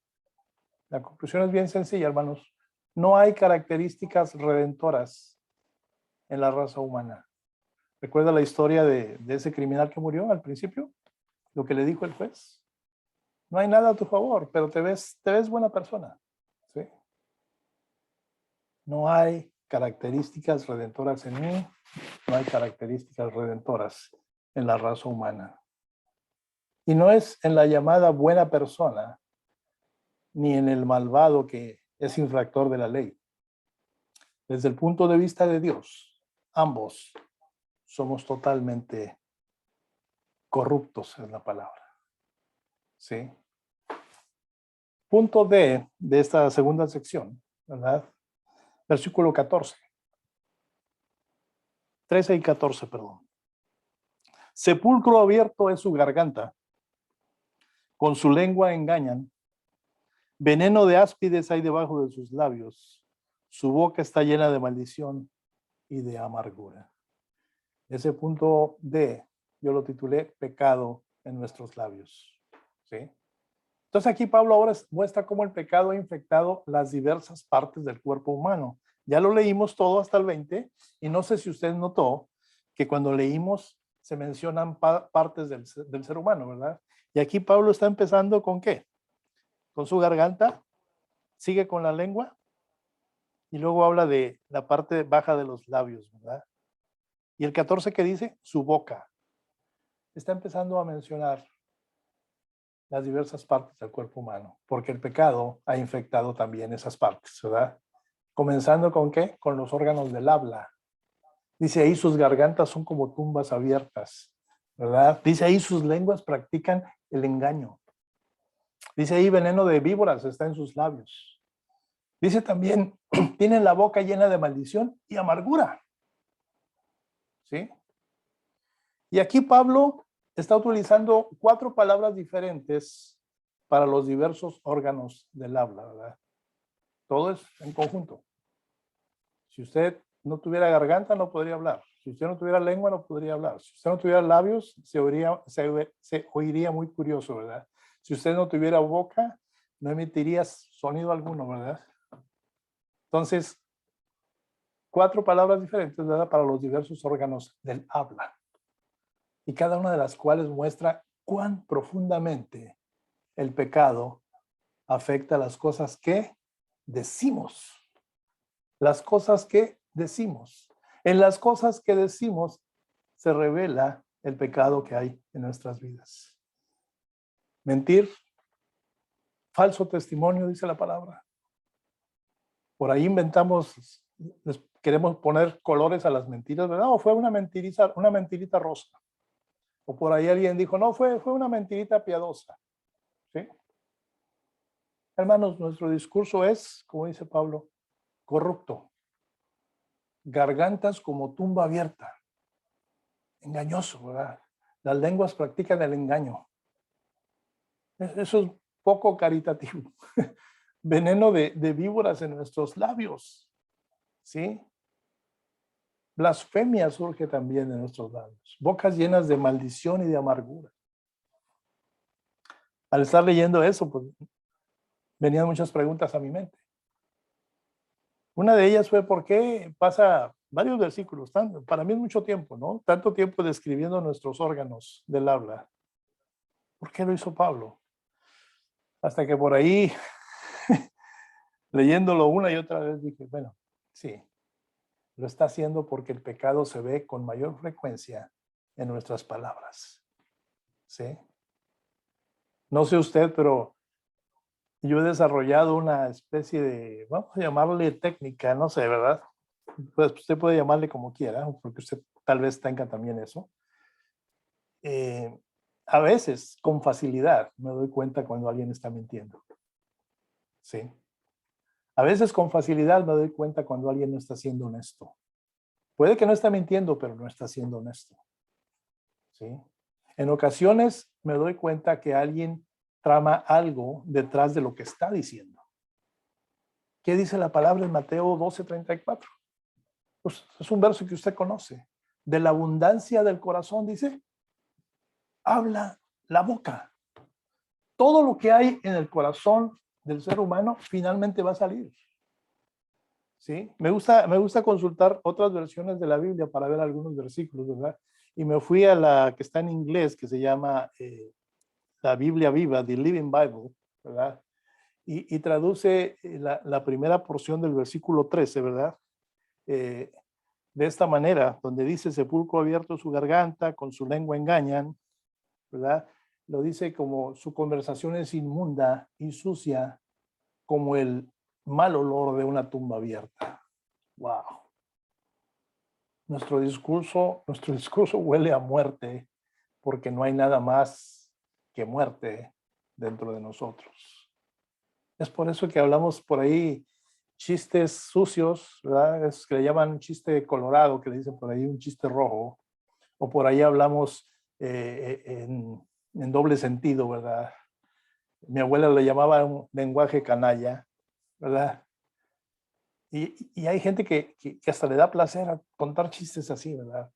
La conclusión es bien sencilla, hermanos. No hay características redentoras en la raza humana. ¿Recuerda la historia de ese criminal que murió al principio? Lo que le dijo el juez. No hay nada a tu favor, pero te ves buena persona. ¿Sí? No hay características redentoras en mí, no hay características redentoras en la raza humana. Y no es en la llamada buena persona, ni en el malvado que es infractor de la ley. Desde el punto de vista de Dios, ambos somos totalmente corruptos, es la palabra. ¿Sí? Punto D de esta segunda sección, ¿verdad? Versículo 14. 13 y 14, perdón. Sepulcro abierto es su garganta, con su lengua engañan, veneno de áspides hay debajo de sus labios, su boca está llena de maldición y de amargura. Ese punto D, yo lo titulé pecado en nuestros labios. ¿Sí? Entonces aquí Pablo ahora muestra cómo el pecado ha infectado las diversas partes del cuerpo humano. Ya lo leímos todo hasta el 20 y no sé si usted notó que cuando leímos se mencionan partes del ser humano, ¿verdad? Y aquí Pablo está empezando ¿con qué? Con su garganta, sigue con la lengua y luego habla de la parte baja de los labios, ¿verdad? Y el 14 que dice, su boca. Está empezando a mencionar las diversas partes del cuerpo humano, porque el pecado ha infectado también esas partes, ¿verdad? Comenzando con ¿qué? Con los órganos del habla. Dice ahí sus gargantas son como tumbas abiertas, ¿verdad? Dice ahí sus lenguas practican el engaño. Dice ahí veneno de víboras está en sus labios. Dice también, tienen la boca llena de maldición y amargura. ¿Sí? Y aquí Pablo está utilizando 4 palabras diferentes para los diversos órganos del habla, ¿verdad? Todo es en conjunto. Si usted no tuviera garganta, no podría hablar. Si usted no tuviera lengua, no podría hablar. Si usted no tuviera labios, se oiría muy curioso, ¿verdad? Si usted no tuviera boca, no emitiría sonido alguno, ¿verdad? Entonces, 4 palabras diferentes, ¿verdad? Para los diversos órganos del habla. Y cada una de las cuales muestra cuán profundamente el pecado afecta a las cosas que decimos. Las cosas que decimos. En las cosas que decimos se revela el pecado que hay en nuestras vidas. Mentir, falso testimonio, dice la palabra. Por ahí inventamos les queremos poner colores a las mentiras, ¿verdad? O fue una mentirita rosa. O por ahí alguien dijo, no, fue una mentirita piadosa. ¿Sí? Hermanos, nuestro discurso es, como dice Pablo, corrupto. Gargantas como tumba abierta. Engañoso, ¿verdad? Las lenguas practican el engaño. Eso es poco caritativo. Veneno de víboras en nuestros labios. ¿Sí? Blasfemia surge también en nuestros labios. Bocas llenas de maldición y de amargura. Al estar leyendo eso, pues venían muchas preguntas a mi mente. Una de ellas fue por qué pasa varios versículos, para mí es mucho tiempo, ¿no? Tanto tiempo describiendo nuestros órganos del habla. ¿Por qué lo hizo Pablo? Hasta que por ahí, leyéndolo una y otra vez, dije, bueno, sí, lo está haciendo porque el pecado se ve con mayor frecuencia en nuestras palabras. ¿Sí? No sé usted, pero yo he desarrollado una especie de, vamos a llamarle técnica, no sé, ¿verdad? Pues usted puede llamarle como quiera, porque usted tal vez tenga también eso. A veces, con facilidad, me doy cuenta cuando alguien está mintiendo. Sí. A veces, con facilidad, me doy cuenta cuando alguien no está siendo honesto. Puede que no esté mintiendo, pero no está siendo honesto. ¿Sí? En ocasiones, me doy cuenta que alguien trama algo detrás de lo que está diciendo. ¿Qué dice la palabra en Mateo 12:34? Pues es un verso que usted conoce. De la abundancia del corazón, dice, habla la boca. Todo lo que hay en el corazón del ser humano finalmente va a salir. ¿Sí? Me gusta consultar otras versiones de la Biblia para ver algunos versículos, ¿verdad? Y me fui a la que está en inglés, que se llama la Biblia Viva, The Living Bible, ¿verdad? Y traduce la primera porción del versículo 13, ¿verdad? De esta manera, donde dice, sepulcro abierto su garganta, con su lengua engañan, ¿verdad? Lo dice como su conversación es inmunda y sucia, como el mal olor de una tumba abierta. Wow. Nuestro discurso huele a muerte, porque no hay nada más que muerte dentro de nosotros. Es por eso que hablamos por ahí chistes sucios, ¿verdad? Es que le llaman chiste colorado, que le dicen por ahí un chiste rojo, o por ahí hablamos en doble sentido, ¿verdad? Mi abuela le llamaba un lenguaje canalla, ¿verdad? Y hay gente que hasta le da placer a contar chistes así, ¿verdad?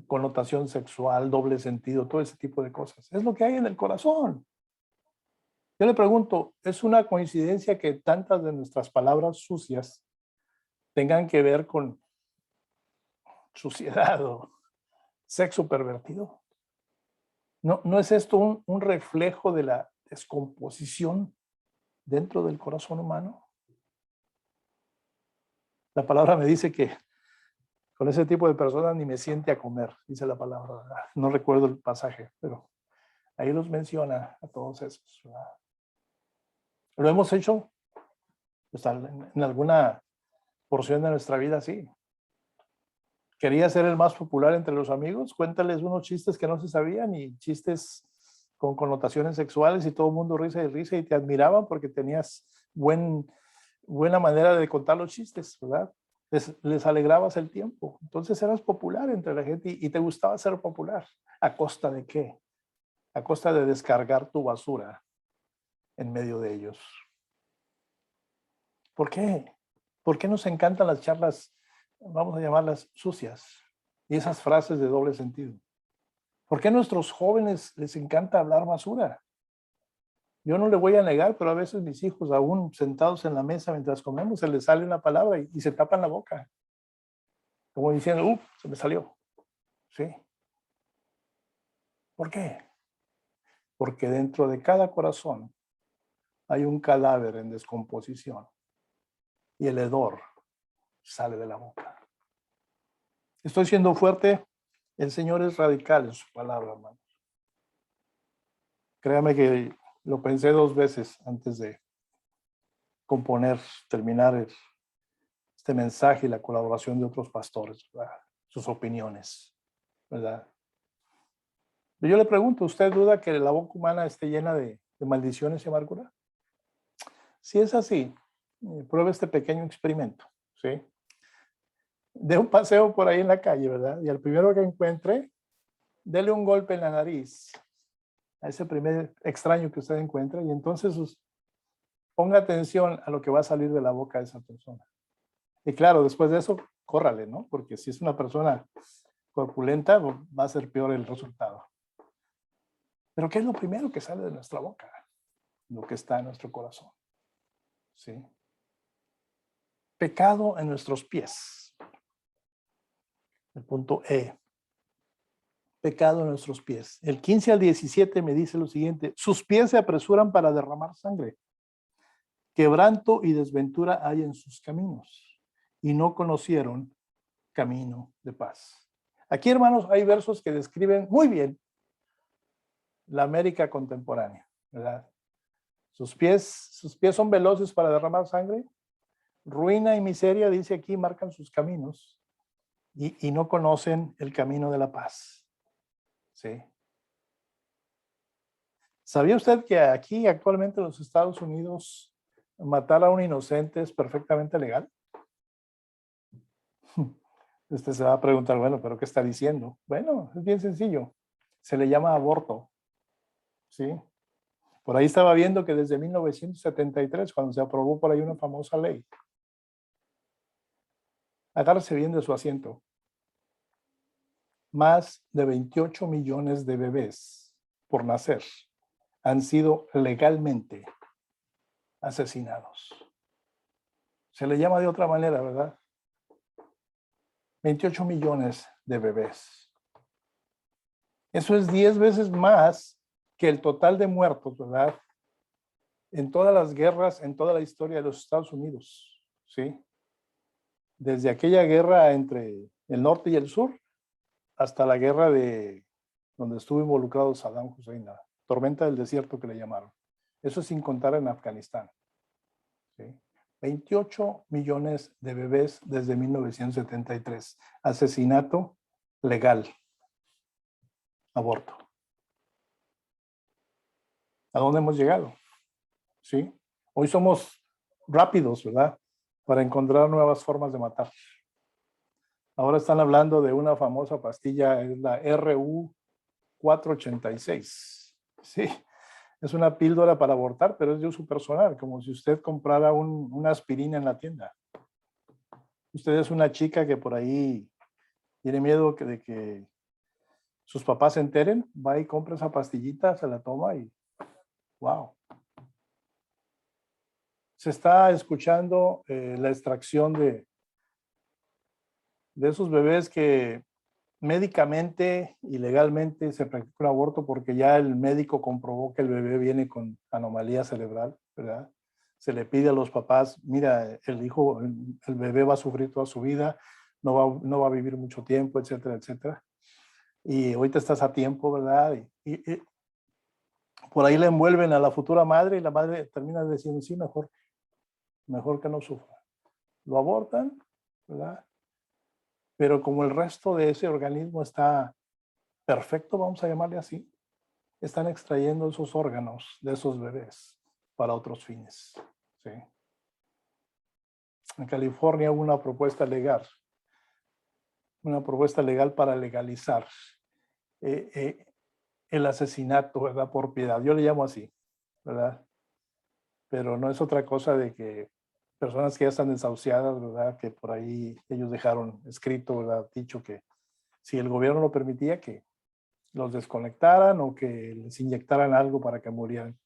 Connotación sexual, doble sentido, todo ese tipo de cosas. Es lo que hay en el corazón. Yo le pregunto, ¿es una coincidencia que tantas de nuestras palabras sucias tengan que ver con suciedad o sexo pervertido? ¿No es esto un reflejo de la descomposición dentro del corazón humano? La palabra me dice que con ese tipo de personas ni me siente a comer, dice la palabra. No recuerdo el pasaje, pero ahí los menciona a todos esos. ¿Verdad? ¿Lo hemos hecho? Pues en alguna porción de nuestra vida, sí. Quería ser el más popular entre los amigos, cuéntales unos chistes que no se sabían y chistes con connotaciones sexuales y todo el mundo risa y risa y te admiraban porque tenías buena manera de contar los chistes, ¿verdad? Les alegrabas el tiempo. Entonces eras popular entre la gente y te gustaba ser popular. ¿A costa de qué? A costa de descargar tu basura en medio de ellos. ¿Por qué? ¿Por qué nos encantan las charlas, vamos a llamarlas sucias, y esas frases de doble sentido? ¿Por qué a nuestros jóvenes les encanta hablar basura? Yo no le voy a negar, pero a veces mis hijos, aún sentados en la mesa mientras comemos, se les sale una palabra y se tapan la boca. Como diciendo, se me salió. ¿Sí? ¿Por qué? Porque dentro de cada corazón hay un cadáver en descomposición y el hedor sale de la boca. Estoy siendo fuerte. El Señor es radical en su palabra, hermano. Créame que lo pensé 2 veces antes de terminar este mensaje y la colaboración de otros pastores, ¿verdad? Sus opiniones, ¿verdad? Yo le pregunto, ¿usted duda que la boca humana esté llena de maldiciones y amargura? Si es así, pruebe este pequeño experimento, ¿sí? De un paseo por ahí en la calle, ¿verdad? Y al primero que encuentre, dele un golpe en la nariz a ese primer extraño que usted encuentra y entonces ponga atención a lo que va a salir de la boca de esa persona. Y claro, después de eso, córrale, ¿no? Porque si es una persona corpulenta, va a ser peor el resultado. Pero ¿qué es lo primero que sale de nuestra boca? Lo que está en nuestro corazón, ¿sí? Pecado en nuestros pies. El punto E. Pecado en nuestros pies. El 15 al 17 me dice lo siguiente: sus pies se apresuran para derramar sangre. Quebranto y desventura hay en sus caminos, y no conocieron camino de paz. Aquí, hermanos, hay versos que describen muy bien la América contemporánea, ¿verdad? Sus pies son veloces para derramar sangre. Ruina y miseria, dice aquí, marcan sus caminos y no conocen el camino de la paz. ¿Sí? ¿Sabía usted que aquí actualmente en los Estados Unidos matar a un inocente es perfectamente legal? Usted se va a preguntar, bueno, ¿pero qué está diciendo? Bueno, es bien sencillo. Se le llama aborto. ¿Sí? Por ahí estaba viendo que desde 1973, cuando se aprobó por ahí una famosa ley, agárrese bien de su asiento, más de 28 millones de bebés por nacer han sido legalmente asesinados. Se le llama de otra manera, ¿verdad? 28 millones de bebés. Eso es 10 veces más que el total de muertos, ¿verdad? En todas las guerras, en toda la historia de los Estados Unidos, ¿sí? Desde aquella guerra entre el norte y el sur, hasta la guerra de donde estuvo involucrado Saddam Hussein, la tormenta del desierto que le llamaron. Eso sin contar en Afganistán. ¿Sí? 28 millones de bebés desde 1973. Asesinato legal. Aborto. ¿A dónde hemos llegado? ¿Sí? Hoy somos rápidos, ¿verdad? Para encontrar nuevas formas de matar. Ahora están hablando de una famosa pastilla, es la RU486. Sí, es una píldora para abortar, pero es de uso personal, como si usted comprara una aspirina en la tienda. Usted es una chica que por ahí tiene miedo de que sus papás se enteren, va y compra esa pastillita, se la toma y wow. Se está escuchando la extracción de esos bebés que médicamente y legalmente se practica un aborto porque ya el médico comprobó que el bebé viene con anomalía cerebral, ¿verdad? Se le pide a los papás, mira, el bebé va a sufrir toda su vida, no va a vivir mucho tiempo, etcétera, etcétera. Y ahorita estás a tiempo, ¿verdad? Y por ahí le envuelven a la futura madre y la madre termina diciendo, sí, mejor que no sufra. Lo abortan, ¿verdad? Pero como el resto de ese organismo está perfecto, vamos a llamarle así, están extrayendo esos órganos de esos bebés para otros fines. ¿Sí? En California hubo una propuesta legal para legalizar el asesinato, ¿verdad? Por piedad. Yo le llamo así, ¿verdad? Pero no es otra cosa de que personas que ya están desahuciadas, ¿verdad? Que por ahí ellos dejaron escrito, ¿verdad? Dicho que si el gobierno lo permitía, que los desconectaran o que les inyectaran algo para que murieran.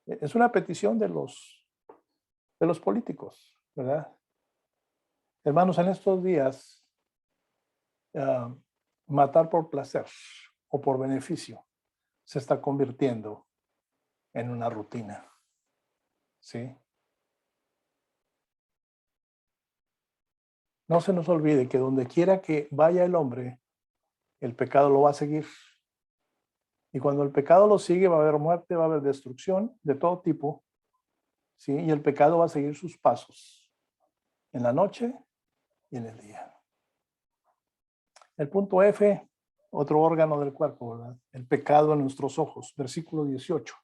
Es una petición de los políticos, ¿verdad? Hermanos, en estos días, matar por placer o por beneficio se está convirtiendo en una rutina, ¿sí? No se nos olvide que donde quiera que vaya el hombre, el pecado lo va a seguir. Y cuando el pecado lo sigue, va a haber muerte, va a haber destrucción de todo tipo, ¿sí? Y el pecado va a seguir sus pasos en la noche y en el día. El punto F, otro órgano del cuerpo, ¿verdad? El pecado en nuestros ojos, versículo 18.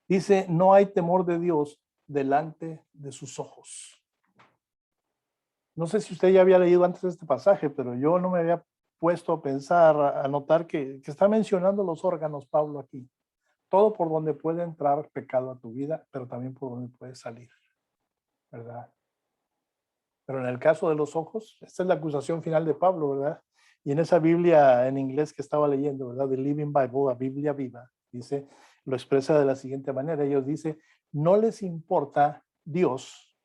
Dice, no hay temor de Dios delante de sus ojos. No sé si usted ya había leído antes este pasaje, pero yo no me había puesto a pensar, a notar que está mencionando los órganos Pablo aquí. Todo por donde puede entrar pecado a tu vida, pero también por donde puede salir, ¿verdad? Pero en el caso de los ojos, esta es la acusación final de Pablo, ¿verdad? Y en esa Biblia en inglés que estaba leyendo, ¿verdad? The Living Bible, la Biblia viva, dice, lo expresa de la siguiente manera. Ellos dicen, no les importa Dios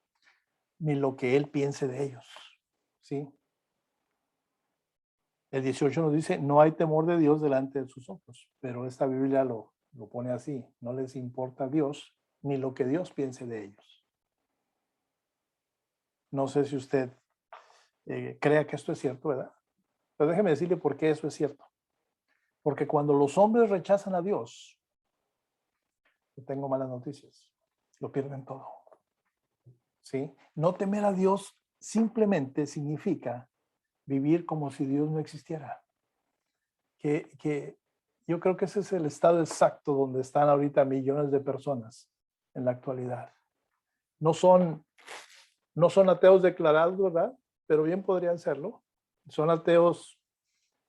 ni lo que Él piense de ellos, ¿sí? El 18 nos dice, no hay temor de Dios delante de sus ojos, pero esta Biblia lo pone así, no les importa Dios ni lo que Dios piense de ellos. No sé si usted crea que esto es cierto, ¿verdad? Pero déjeme decirle por qué eso es cierto. Porque cuando los hombres rechazan a Dios, yo tengo malas noticias, lo pierden todo. ¿Sí? No temer a Dios simplemente significa vivir como si Dios no existiera. Que yo creo que ese es el estado exacto donde están ahorita millones de personas en la actualidad. No son ateos declarados, ¿verdad? Pero bien podrían serlo. Son ateos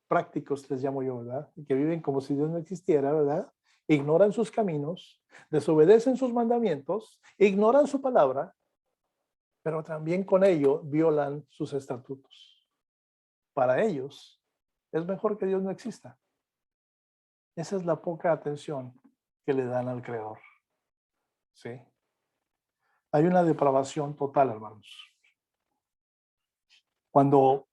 prácticos, les llamo yo, ¿verdad? Que viven como si Dios no existiera, ¿verdad? Ignoran sus caminos, desobedecen sus mandamientos, ignoran su palabra, pero también con ello violan sus estatutos. Para ellos es mejor que Dios no exista. Esa es la poca atención que le dan al Creador. ¿Sí? Hay una depravación total, hermanos. Cuando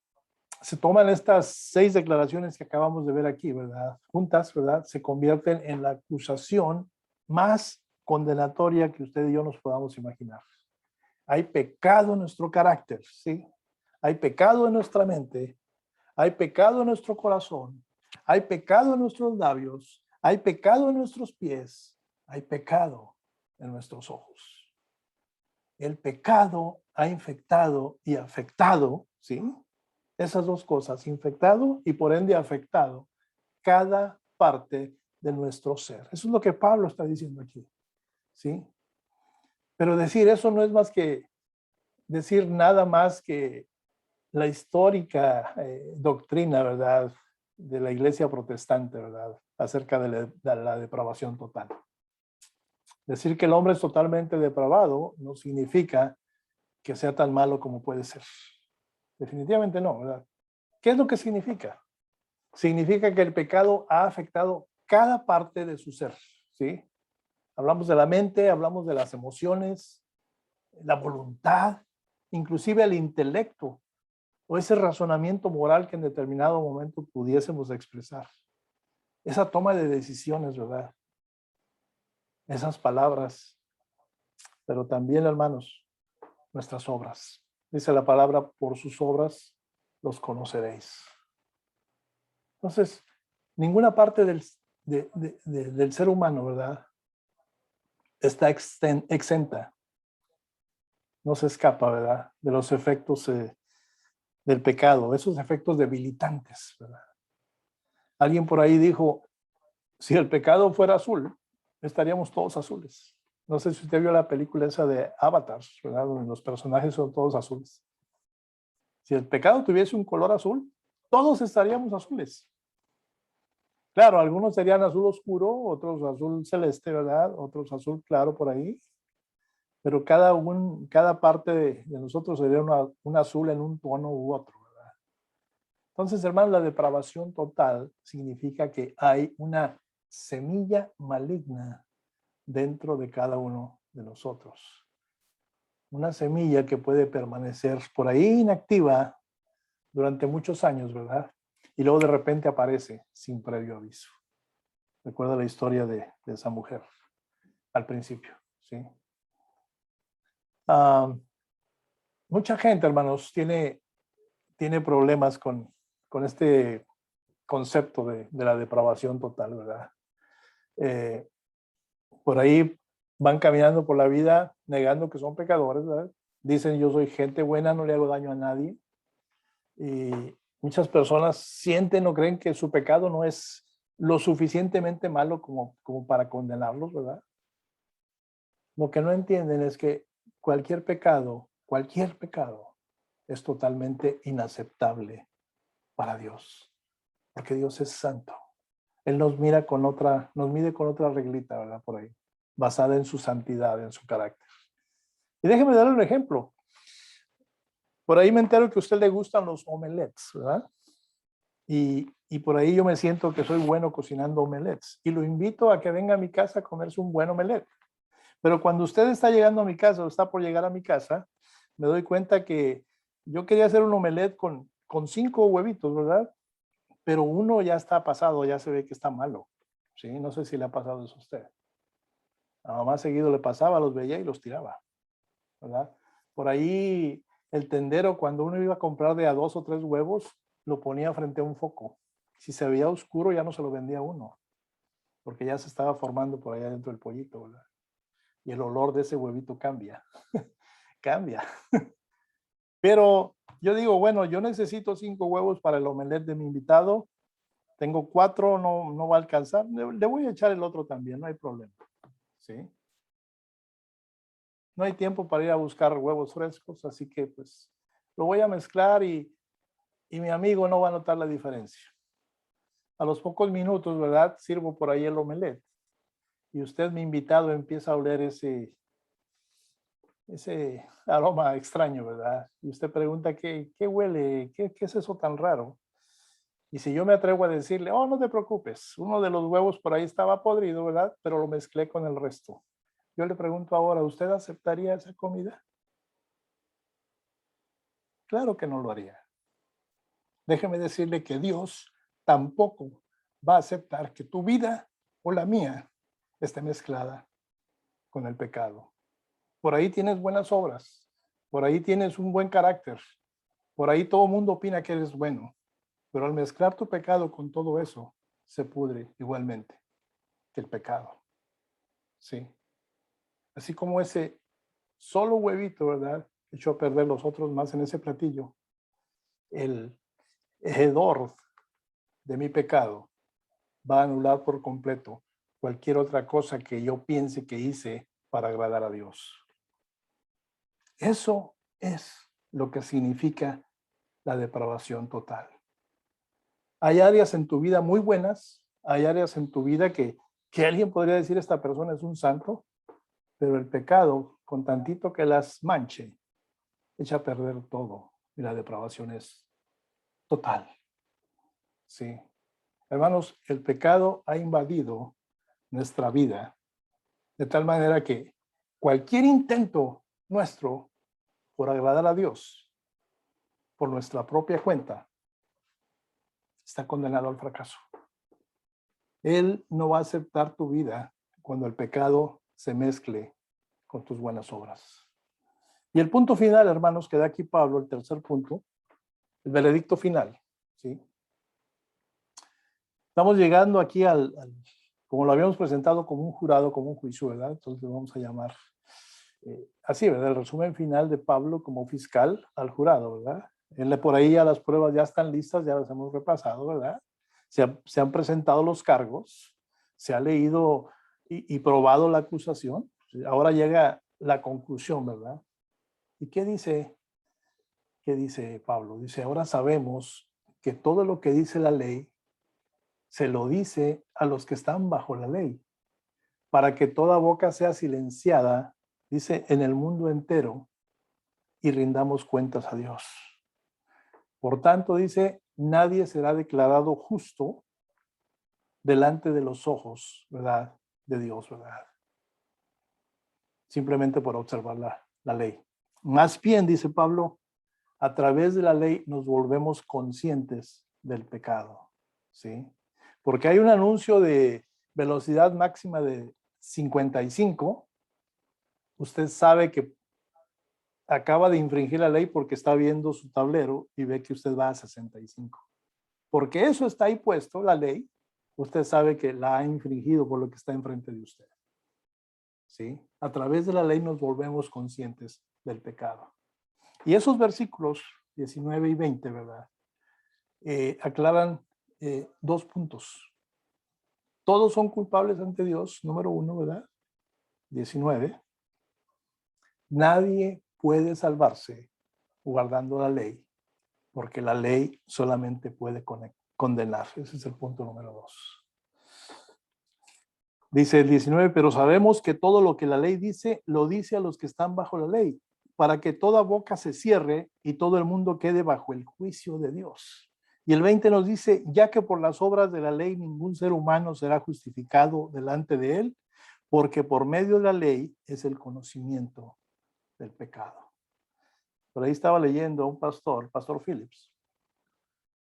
se toman estas 6 declaraciones que acabamos de ver aquí, ¿verdad? Juntas, ¿verdad? Se convierten en la acusación más condenatoria que usted y yo nos podamos imaginar. Hay pecado en nuestro carácter, ¿sí? Hay pecado en nuestra mente, hay pecado en nuestro corazón, hay pecado en nuestros labios, hay pecado en nuestros pies, hay pecado en nuestros ojos. El pecado ha infectado y afectado, ¿sí? Esas dos cosas, infectado y por ende afectado cada parte de nuestro ser. Eso es lo que Pablo está diciendo aquí, ¿sí? Pero decir eso no es más que decir nada más que la histórica doctrina, ¿verdad?, de la iglesia protestante, ¿verdad?, acerca de la depravación total. Decir que el hombre es totalmente depravado no significa que sea tan malo como puede ser. Definitivamente no, ¿verdad? ¿Qué es lo que significa? Significa que el pecado ha afectado cada parte de su ser, ¿sí? Hablamos de la mente, hablamos de las emociones, la voluntad, inclusive el intelecto o ese razonamiento moral que en determinado momento pudiésemos expresar. Esa toma de decisiones, ¿verdad? Esas palabras, pero también, hermanos, nuestras obras. Dice la palabra, por sus obras los conoceréis. Entonces, ninguna parte del ser humano, ¿verdad?, está exenta. No se escapa, ¿verdad?, de los efectos del pecado, esos efectos debilitantes, ¿verdad? Alguien por ahí dijo, si el pecado fuera azul, estaríamos todos azules. No sé si usted vio la película esa de Avatar, ¿verdad?, donde los personajes son todos azules. Si el pecado tuviese un color azul, todos estaríamos azules. Claro, algunos serían azul oscuro, otros azul celeste, ¿verdad? Otros azul claro por ahí. Pero cada parte de nosotros sería un azul en un tono u otro, ¿verdad? Entonces, hermanos, la depravación total significa que hay una semilla maligna dentro de cada uno de nosotros. Una semilla que puede permanecer por ahí inactiva durante muchos años, ¿verdad? Y luego de repente aparece sin previo aviso. Recuerda la historia de esa mujer al principio, ¿sí? Mucha gente, hermanos, tiene problemas con este concepto de la depravación total, ¿verdad? Por ahí van caminando por la vida negando que son pecadores, ¿verdad? Dicen, yo soy gente buena, no le hago daño a nadie. Y muchas personas sienten o creen que su pecado no es lo suficientemente malo como para condenarlos, ¿verdad? Lo que no entienden es que cualquier pecado es totalmente inaceptable para Dios, porque Dios es santo. Él nos mide con otra reglita, ¿verdad? Por ahí, basada en su santidad, en su carácter. Y déjeme darle un ejemplo. Por ahí me entero que a usted le gustan los omelets, ¿verdad? Y por ahí yo me siento que soy bueno cocinando omelets. Y lo invito a que venga a mi casa a comerse un buen omelet. Pero cuando usted está llegando a mi casa o está por llegar a mi casa, me doy cuenta que yo quería hacer un omelet con 5 huevitos, ¿verdad? Pero uno ya está pasado, ya se ve que está malo. ¿Sí? No sé si le ha pasado eso a usted. A más seguido le pasaba, los veía y los tiraba, ¿verdad? Por ahí el tendero, cuando uno iba a comprar de a 2 o 3 huevos, lo ponía frente a un foco. Si se veía oscuro, ya no se lo vendía uno, porque ya se estaba formando por allá dentro del pollito, ¿verdad? Y el olor de ese huevito cambia, cambia. Pero yo digo, bueno, yo necesito 5 huevos para el omelette de mi invitado. Tengo 4, no va a alcanzar. Le voy a echar el otro también, no hay problema. ¿Sí? No hay tiempo para ir a buscar huevos frescos, así que pues lo voy a mezclar y mi amigo no va a notar la diferencia. A los pocos minutos, ¿verdad? Sirvo por ahí el omelette. Y usted, mi invitado, empieza a oler ese aroma extraño, ¿verdad? Y usted pregunta, ¿qué huele? ¿Qué es eso tan raro? Y si yo me atrevo a decirle, oh, no te preocupes, uno de los huevos por ahí estaba podrido, ¿verdad? Pero lo mezclé con el resto. Yo le pregunto ahora, ¿usted aceptaría esa comida? Claro que no lo haría. Déjeme decirle que Dios tampoco va a aceptar que tu vida o la mía esté mezclada con el pecado. Por ahí tienes buenas obras, por ahí tienes un buen carácter, por ahí todo el mundo opina que eres bueno, pero al mezclar tu pecado con todo eso, se pudre igualmente que el pecado. Sí. Así como ese solo huevito, ¿verdad? Echó a perder los otros más en ese platillo. El hedor de mi pecado va a anular por completo cualquier otra cosa que yo piense que hice para agradar a Dios. Eso es lo que significa la depravación total. Hay áreas en tu vida muy buenas, hay áreas en tu vida que alguien podría decir esta persona es un santo, pero el pecado, con tantito que las manche, echa a perder todo y la depravación es total. Sí. Hermanos, el pecado ha invadido nuestra vida de tal manera que cualquier intento nuestro por agradar a Dios por nuestra propia cuenta está condenado al fracaso. Él no va a aceptar tu vida cuando el pecado se mezcle con tus buenas obras. Y el punto final, hermanos, que da aquí Pablo, el tercer punto, el veredicto final. ¿Sí? Estamos llegando aquí como lo habíamos presentado, como un jurado, como un juicio, ¿verdad? Entonces lo vamos a llamar así, ¿verdad? El resumen final de Pablo como fiscal al jurado, ¿verdad? Por ahí ya las pruebas ya están listas, ya las hemos repasado, ¿verdad? Se han presentado los cargos, se ha leído y probado la acusación. Ahora llega la conclusión, ¿verdad? ¿Y qué dice Pablo? Dice, ahora sabemos que todo lo que dice la ley se lo dice a los que están bajo la ley, para que toda boca sea silenciada, dice, en el mundo entero, y rindamos cuentas a Dios. Por tanto, dice, nadie será declarado justo delante de los ojos, ¿verdad? De Dios, ¿verdad? Simplemente por observar la ley. Más bien, dice Pablo, a través de la ley nos volvemos conscientes del pecado, ¿sí? Porque hay un anuncio de velocidad máxima de 55, usted sabe que acaba de infringir la ley porque está viendo su tablero y ve que usted va a 65. Porque eso está ahí puesto, la ley, usted sabe que la ha infringido por lo que está enfrente de usted. ¿Sí? A través de la ley nos volvemos conscientes del pecado. Y esos versículos, 19 y 20, ¿verdad? Aclaran 2 puntos. Todos son culpables ante Dios, número 1, ¿verdad? 19. Nadie puede salvarse guardando la ley, porque la ley solamente puede condenar. Ese es el punto número 2. Dice el 19, pero sabemos que todo lo que la ley dice, lo dice a los que están bajo la ley, para que toda boca se cierre y todo el mundo quede bajo el juicio de Dios. Y el 20 nos dice, ya que por las obras de la ley ningún ser humano será justificado delante de él, porque por medio de la ley es el conocimiento del pecado. Por ahí estaba leyendo a un pastor, Pastor Phillips.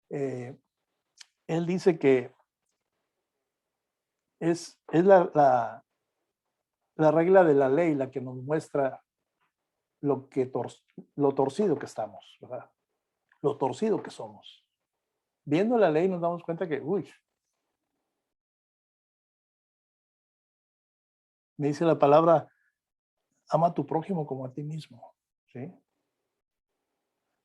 Él dice que es la regla de la ley la que nos muestra lo torcido que estamos, ¿verdad? Lo torcido que somos. Viendo la ley nos damos cuenta que, me dice la palabra, ama a tu prójimo como a ti mismo, ¿sí?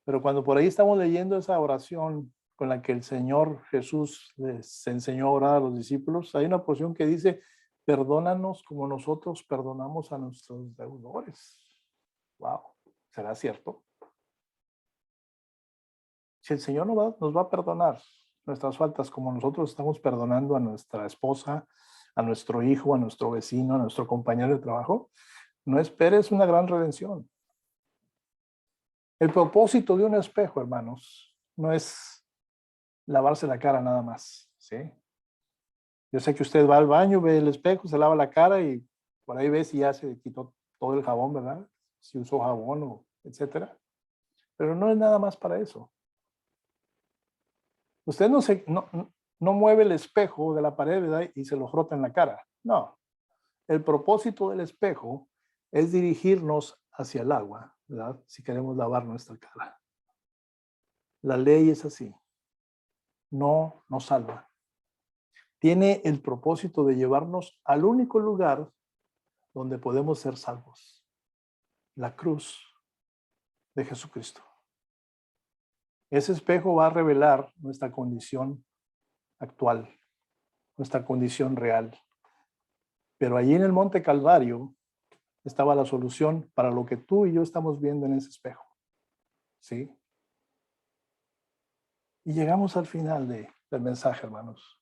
Pero cuando por ahí estamos leyendo esa oración con la que el Señor Jesús les enseñó a orar a los discípulos, hay una porción que dice, perdónanos como nosotros perdonamos a nuestros deudores. Wow, ¿será cierto? Si el Señor nos va a perdonar nuestras faltas como nosotros estamos perdonando a nuestra esposa, a nuestro hijo, a nuestro vecino, a nuestro compañero de trabajo, no esperes una gran redención. El propósito de un espejo, hermanos, no es lavarse la cara nada más, ¿sí? Yo sé que usted va al baño, ve el espejo, se lava la cara y por ahí ve si ya se quitó todo el jabón, ¿verdad? Si usó jabón o etcétera. Pero no es nada más para eso. Usted no mueve el espejo de la pared, ¿verdad? Y se lo frota en la cara. No. El propósito del espejo es dirigirnos hacia el agua, ¿verdad? Si queremos lavar nuestra cara. La ley es así. No nos salva. Tiene el propósito de llevarnos al único lugar donde podemos ser salvos. La cruz de Jesucristo. Ese espejo va a revelar nuestra condición actual, nuestra condición real. Pero allí en el Monte Calvario estaba la solución para lo que tú y yo estamos viendo en ese espejo. ¿Sí? Y llegamos al final del mensaje, hermanos.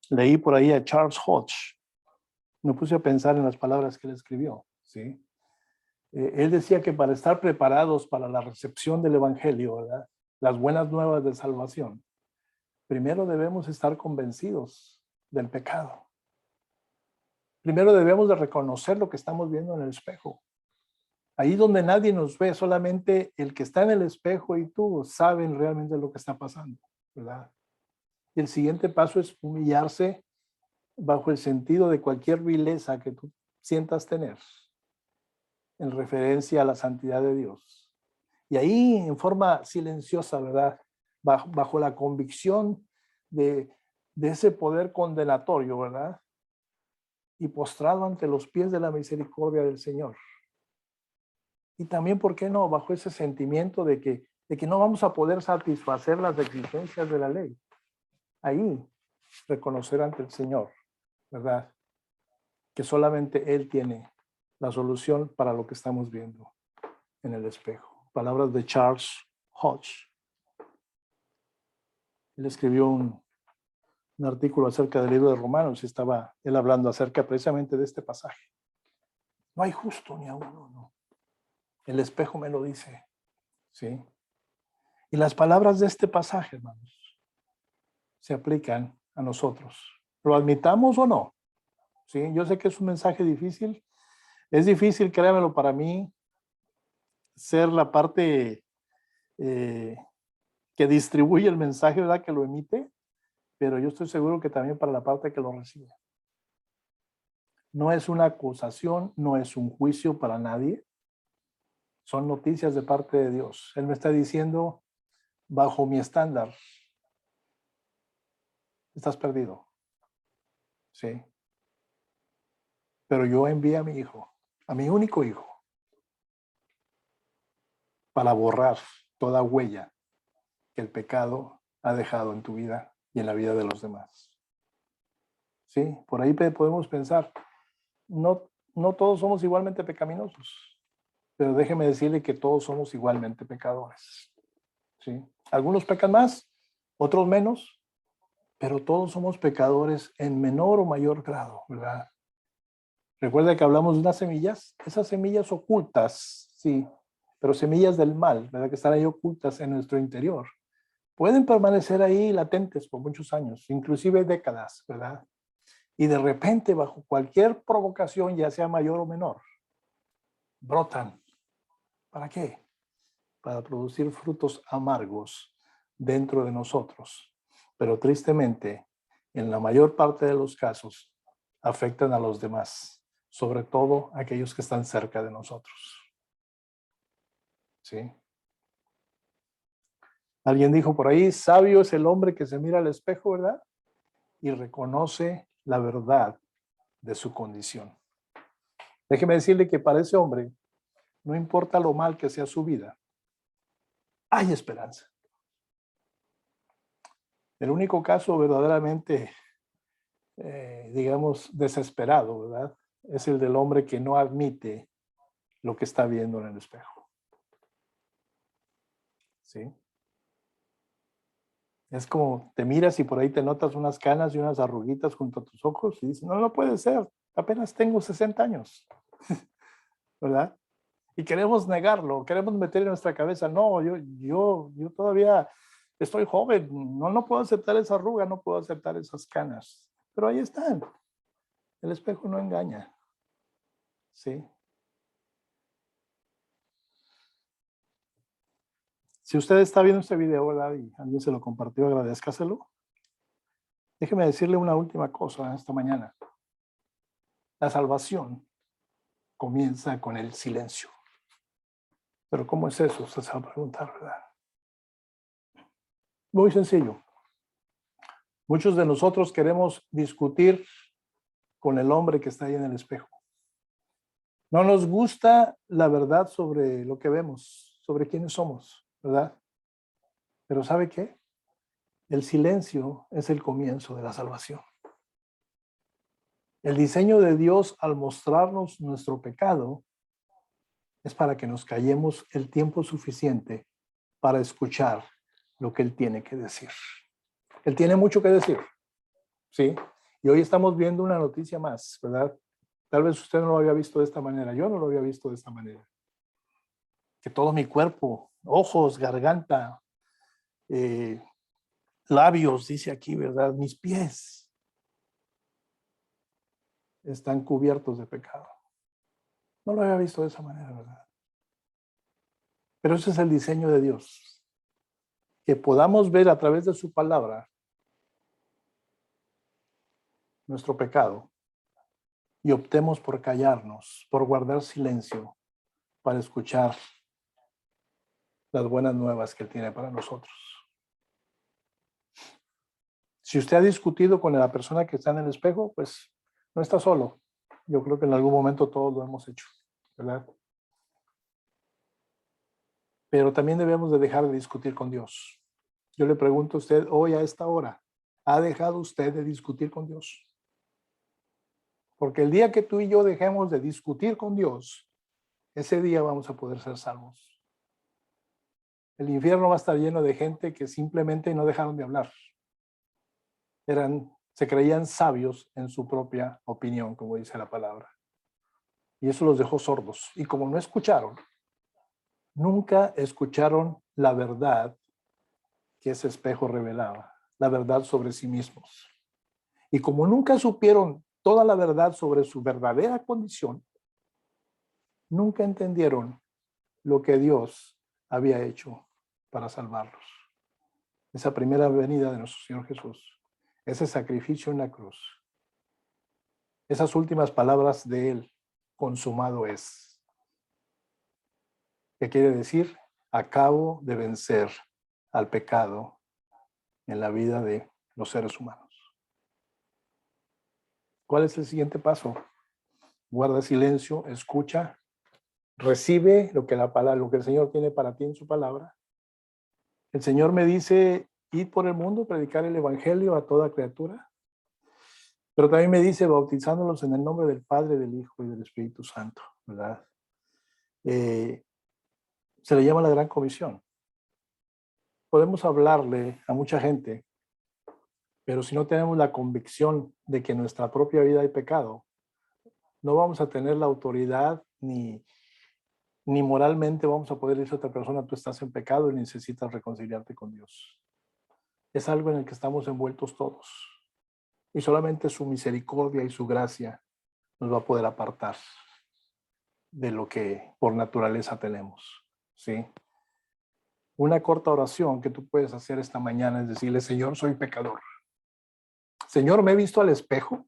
Leí por ahí a Charles Hodge. Me puse a pensar en las palabras que él escribió. ¿Sí? Él decía que para estar preparados para la recepción del Evangelio, ¿verdad? Las buenas nuevas de salvación, primero debemos estar convencidos del pecado. Primero debemos de reconocer lo que estamos viendo en el espejo. Ahí donde nadie nos ve, solamente el que está en el espejo y tú saben realmente lo que está pasando, ¿verdad? Y el siguiente paso es humillarse bajo el sentido de cualquier vileza que tú sientas tener en referencia a la santidad de Dios. Y ahí en forma silenciosa, ¿verdad? Bajo la convicción de ese poder condenatorio, ¿verdad? Y postrado ante los pies de la misericordia del Señor. Y también, ¿por qué no? Bajo ese sentimiento de que no vamos a poder satisfacer las exigencias de la ley. Ahí, reconocer ante el Señor, ¿verdad? Que solamente Él tiene la solución para lo que estamos viendo en el espejo. Palabras de Charles Hodge. Él escribió un artículo acerca del libro de Romanos y estaba él hablando acerca precisamente de este pasaje. No hay justo ni a uno, no. El espejo me lo dice, ¿sí? Y las palabras de este pasaje, hermanos, se aplican a nosotros. ¿Lo admitamos o no? ¿Sí? Yo sé que es un mensaje difícil. Es difícil, créanmelo, para mí, ser la parte que distribuye el mensaje, ¿verdad? Que lo emite, pero yo estoy seguro que también para la parte que lo recibe. No es una acusación, no es un juicio para nadie. Son noticias de parte de Dios. Él me está diciendo, bajo mi estándar, estás perdido. Sí. Pero yo envié a mi hijo, a mi único hijo, para borrar toda huella que el pecado ha dejado en tu vida y en la vida de los demás. Sí, por ahí podemos pensar, no todos somos igualmente pecaminosos, pero déjeme decirle que todos somos igualmente pecadores. ¿Sí? Algunos pecan más, otros menos, pero todos somos pecadores en menor o mayor grado, ¿verdad? Recuerda que hablamos de unas semillas, esas semillas ocultas, sí, pero semillas del mal, ¿verdad? Que están ahí ocultas en nuestro interior. Pueden permanecer ahí latentes por muchos años, inclusive décadas, ¿verdad? Y de repente, bajo cualquier provocación, ya sea mayor o menor, brotan. ¿Para qué? Para producir frutos amargos dentro de nosotros. Pero tristemente, en la mayor parte de los casos, afectan a los demás, sobre todo aquellos que están cerca de nosotros. ¿Sí? Alguien dijo por ahí, sabio es el hombre que se mira al espejo, ¿verdad? Y reconoce la verdad de su condición. Déjeme decirle que para ese hombre, no importa lo mal que sea su vida, hay esperanza. El único caso verdaderamente, digamos, desesperado, ¿verdad? Es el del hombre que no admite lo que está viendo en el espejo. ¿Sí? Es como te miras y por ahí te notas unas canas y unas arruguitas junto a tus ojos y dices, no puede ser, apenas tengo 60 años, ¿verdad? Y queremos negarlo, queremos meter en nuestra cabeza, no, yo todavía estoy joven, no puedo aceptar esa arruga, no puedo aceptar esas canas. Pero ahí están. El espejo no engaña. ¿Sí? Si usted está viendo este video, ¿verdad? Y alguien se lo compartió, agradezcaselo. Déjeme decirle una última cosa esta mañana. La salvación comienza con el silencio. Pero ¿cómo es eso? Usted se va a preguntar, ¿verdad? Muy sencillo. Muchos de nosotros queremos discutir con el hombre que está ahí en el espejo. No nos gusta la verdad sobre lo que vemos, sobre quiénes somos, ¿verdad? Pero ¿sabe qué? El silencio es el comienzo de la salvación. El diseño de Dios al mostrarnos nuestro pecado es para que nos callemos el tiempo suficiente para escuchar lo que Él tiene que decir. Él tiene mucho que decir, ¿sí? Y hoy estamos viendo una noticia más, ¿verdad? Tal vez usted no lo había visto de esta manera, yo no lo había visto de esta manera. Que todo mi cuerpo, ojos, garganta, labios, dice aquí, ¿verdad? Mis pies están cubiertos de pecado. No lo había visto de esa manera, ¿verdad? Pero ese es el diseño de Dios. Que podamos ver a través de su palabra nuestro pecado y optemos por callarnos, por guardar silencio, para escuchar las buenas nuevas que Él tiene para nosotros. Si usted ha discutido con la persona que está en el espejo, pues no está solo. Yo creo que en algún momento todos lo hemos hecho, ¿verdad? Pero también debemos de dejar de discutir con Dios. Yo le pregunto a usted hoy a esta hora, ¿ha dejado usted de discutir con Dios? Porque el día que tú y yo dejemos de discutir con Dios, ese día vamos a poder ser salvos. El infierno va a estar lleno de gente que simplemente no dejaron de hablar. Se creían sabios en su propia opinión, como dice la palabra. Y eso los dejó sordos. Y como no escucharon, nunca escucharon la verdad que ese espejo revelaba, la verdad sobre sí mismos. Y como nunca supieron toda la verdad sobre su verdadera condición, nunca entendieron lo que Dios había hecho para salvarlos. Esa primera venida de nuestro Señor Jesús, ese sacrificio en la cruz, esas últimas palabras de Él, consumado es. ¿Qué quiere decir? Acabo de vencer al pecado en la vida de los seres humanos. ¿Cuál es el siguiente paso? Guarda silencio, escucha Recibe lo que lo que el Señor tiene para ti en su palabra. El Señor me dice, ir por el mundo, predicar el evangelio a toda criatura. Pero también me dice, bautizándolos en el nombre del Padre, del Hijo y del Espíritu Santo, ¿verdad? Se le llama la Gran Comisión. Podemos hablarle a mucha gente, pero si no tenemos la convicción de que en nuestra propia vida hay pecado, no vamos a tener la autoridad ni moralmente vamos a poder decir a otra persona, tú estás en pecado y necesitas reconciliarte con Dios. Es algo en el que estamos envueltos todos. Y solamente su misericordia y su gracia nos va a poder apartar de lo que por naturaleza tenemos. ¿Sí? Una corta oración que tú puedes hacer esta mañana es decirle, Señor, soy pecador. Señor, me he visto al espejo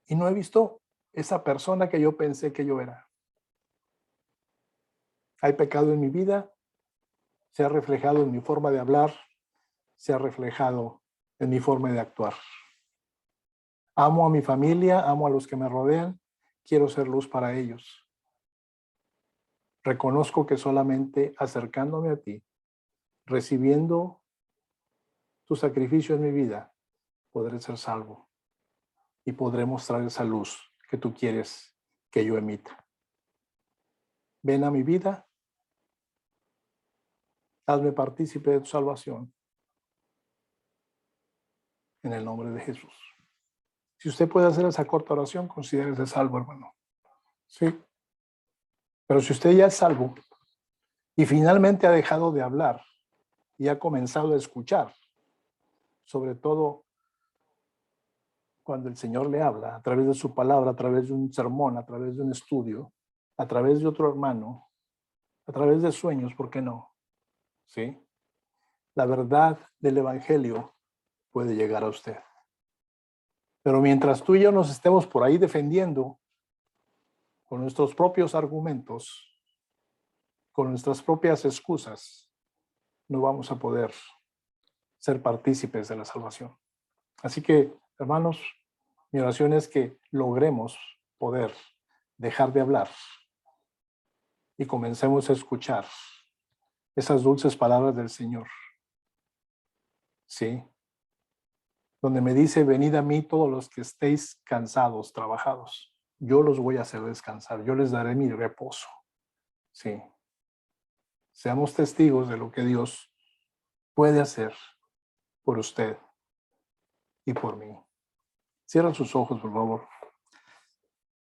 y no he visto esa persona que yo pensé que yo era. Hay pecado en mi vida, se ha reflejado en mi forma de hablar, se ha reflejado en mi forma de actuar. Amo a mi familia, amo a los que me rodean, quiero ser luz para ellos. Reconozco que solamente acercándome a ti, recibiendo tu sacrificio en mi vida, podré ser salvo y podré mostrar esa luz que tú quieres que yo emita. Ven a mi vida, hazme partícipe de tu salvación. En el nombre de Jesús. Si usted puede hacer esa corta oración, considérese salvo, hermano. Sí. Pero si usted ya es salvo y finalmente ha dejado de hablar y ha comenzado a escuchar, sobre todo cuando el Señor le habla a través de su palabra, a través de un sermón, a través de un estudio, a través de otro hermano, a través de sueños, ¿por qué no? ¿Sí? La verdad del evangelio puede llegar a usted. Pero mientras tú y yo nos estemos por ahí defendiendo con nuestros propios argumentos, con nuestras propias excusas, no vamos a poder ser partícipes de la salvación. Así que, hermanos, mi oración es que logremos poder dejar de hablar y comencemos a escuchar esas dulces palabras del Señor. Sí. Donde me dice, venid a mí todos los que estéis cansados, trabajados. Yo los voy a hacer descansar. Yo les daré mi reposo. Sí. Seamos testigos de lo que Dios puede hacer por usted y por mí. Cierra sus ojos, por favor.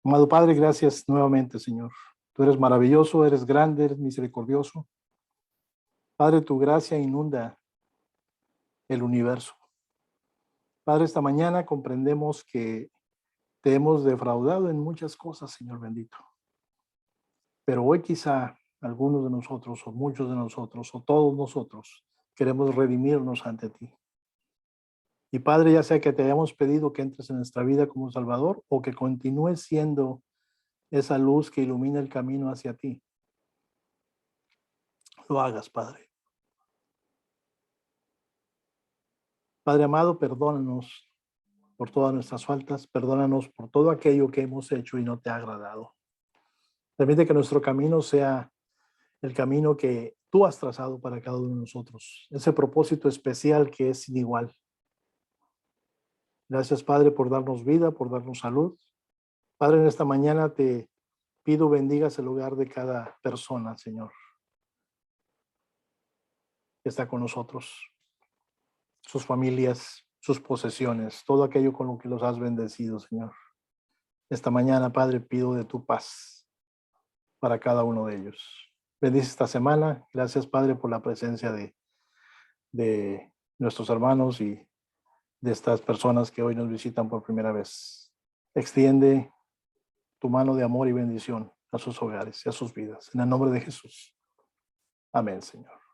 Amado Padre, gracias nuevamente, Señor. Tú eres maravilloso, eres grande, eres misericordioso. Padre, tu gracia inunda el universo. Padre, esta mañana comprendemos que te hemos defraudado en muchas cosas, Señor bendito. Pero hoy quizá algunos de nosotros, o muchos de nosotros, o todos nosotros, queremos redimirnos ante ti. Y Padre, ya sea que te hayamos pedido que entres en nuestra vida como Salvador, o que continúes siendo esa luz que ilumina el camino hacia ti, lo hagas, Padre. Padre amado, perdónanos por todas nuestras faltas, perdónanos por todo aquello que hemos hecho y no te ha agradado. Permite que nuestro camino sea el camino que tú has trazado para cada uno de nosotros, ese propósito especial que es sin igual. Gracias, Padre, por darnos vida, por darnos salud. Padre, en esta mañana te pido bendigas el hogar de cada persona, Señor, que está con nosotros, sus familias, sus posesiones, todo aquello con lo que los has bendecido, Señor. Esta mañana, Padre, pido de tu paz para cada uno de ellos. Bendice esta semana. Gracias, Padre, por la presencia de nuestros hermanos y de estas personas que hoy nos visitan por primera vez. Extiende tu mano de amor y bendición a sus hogares y a sus vidas. En el nombre de Jesús. Amén, Señor.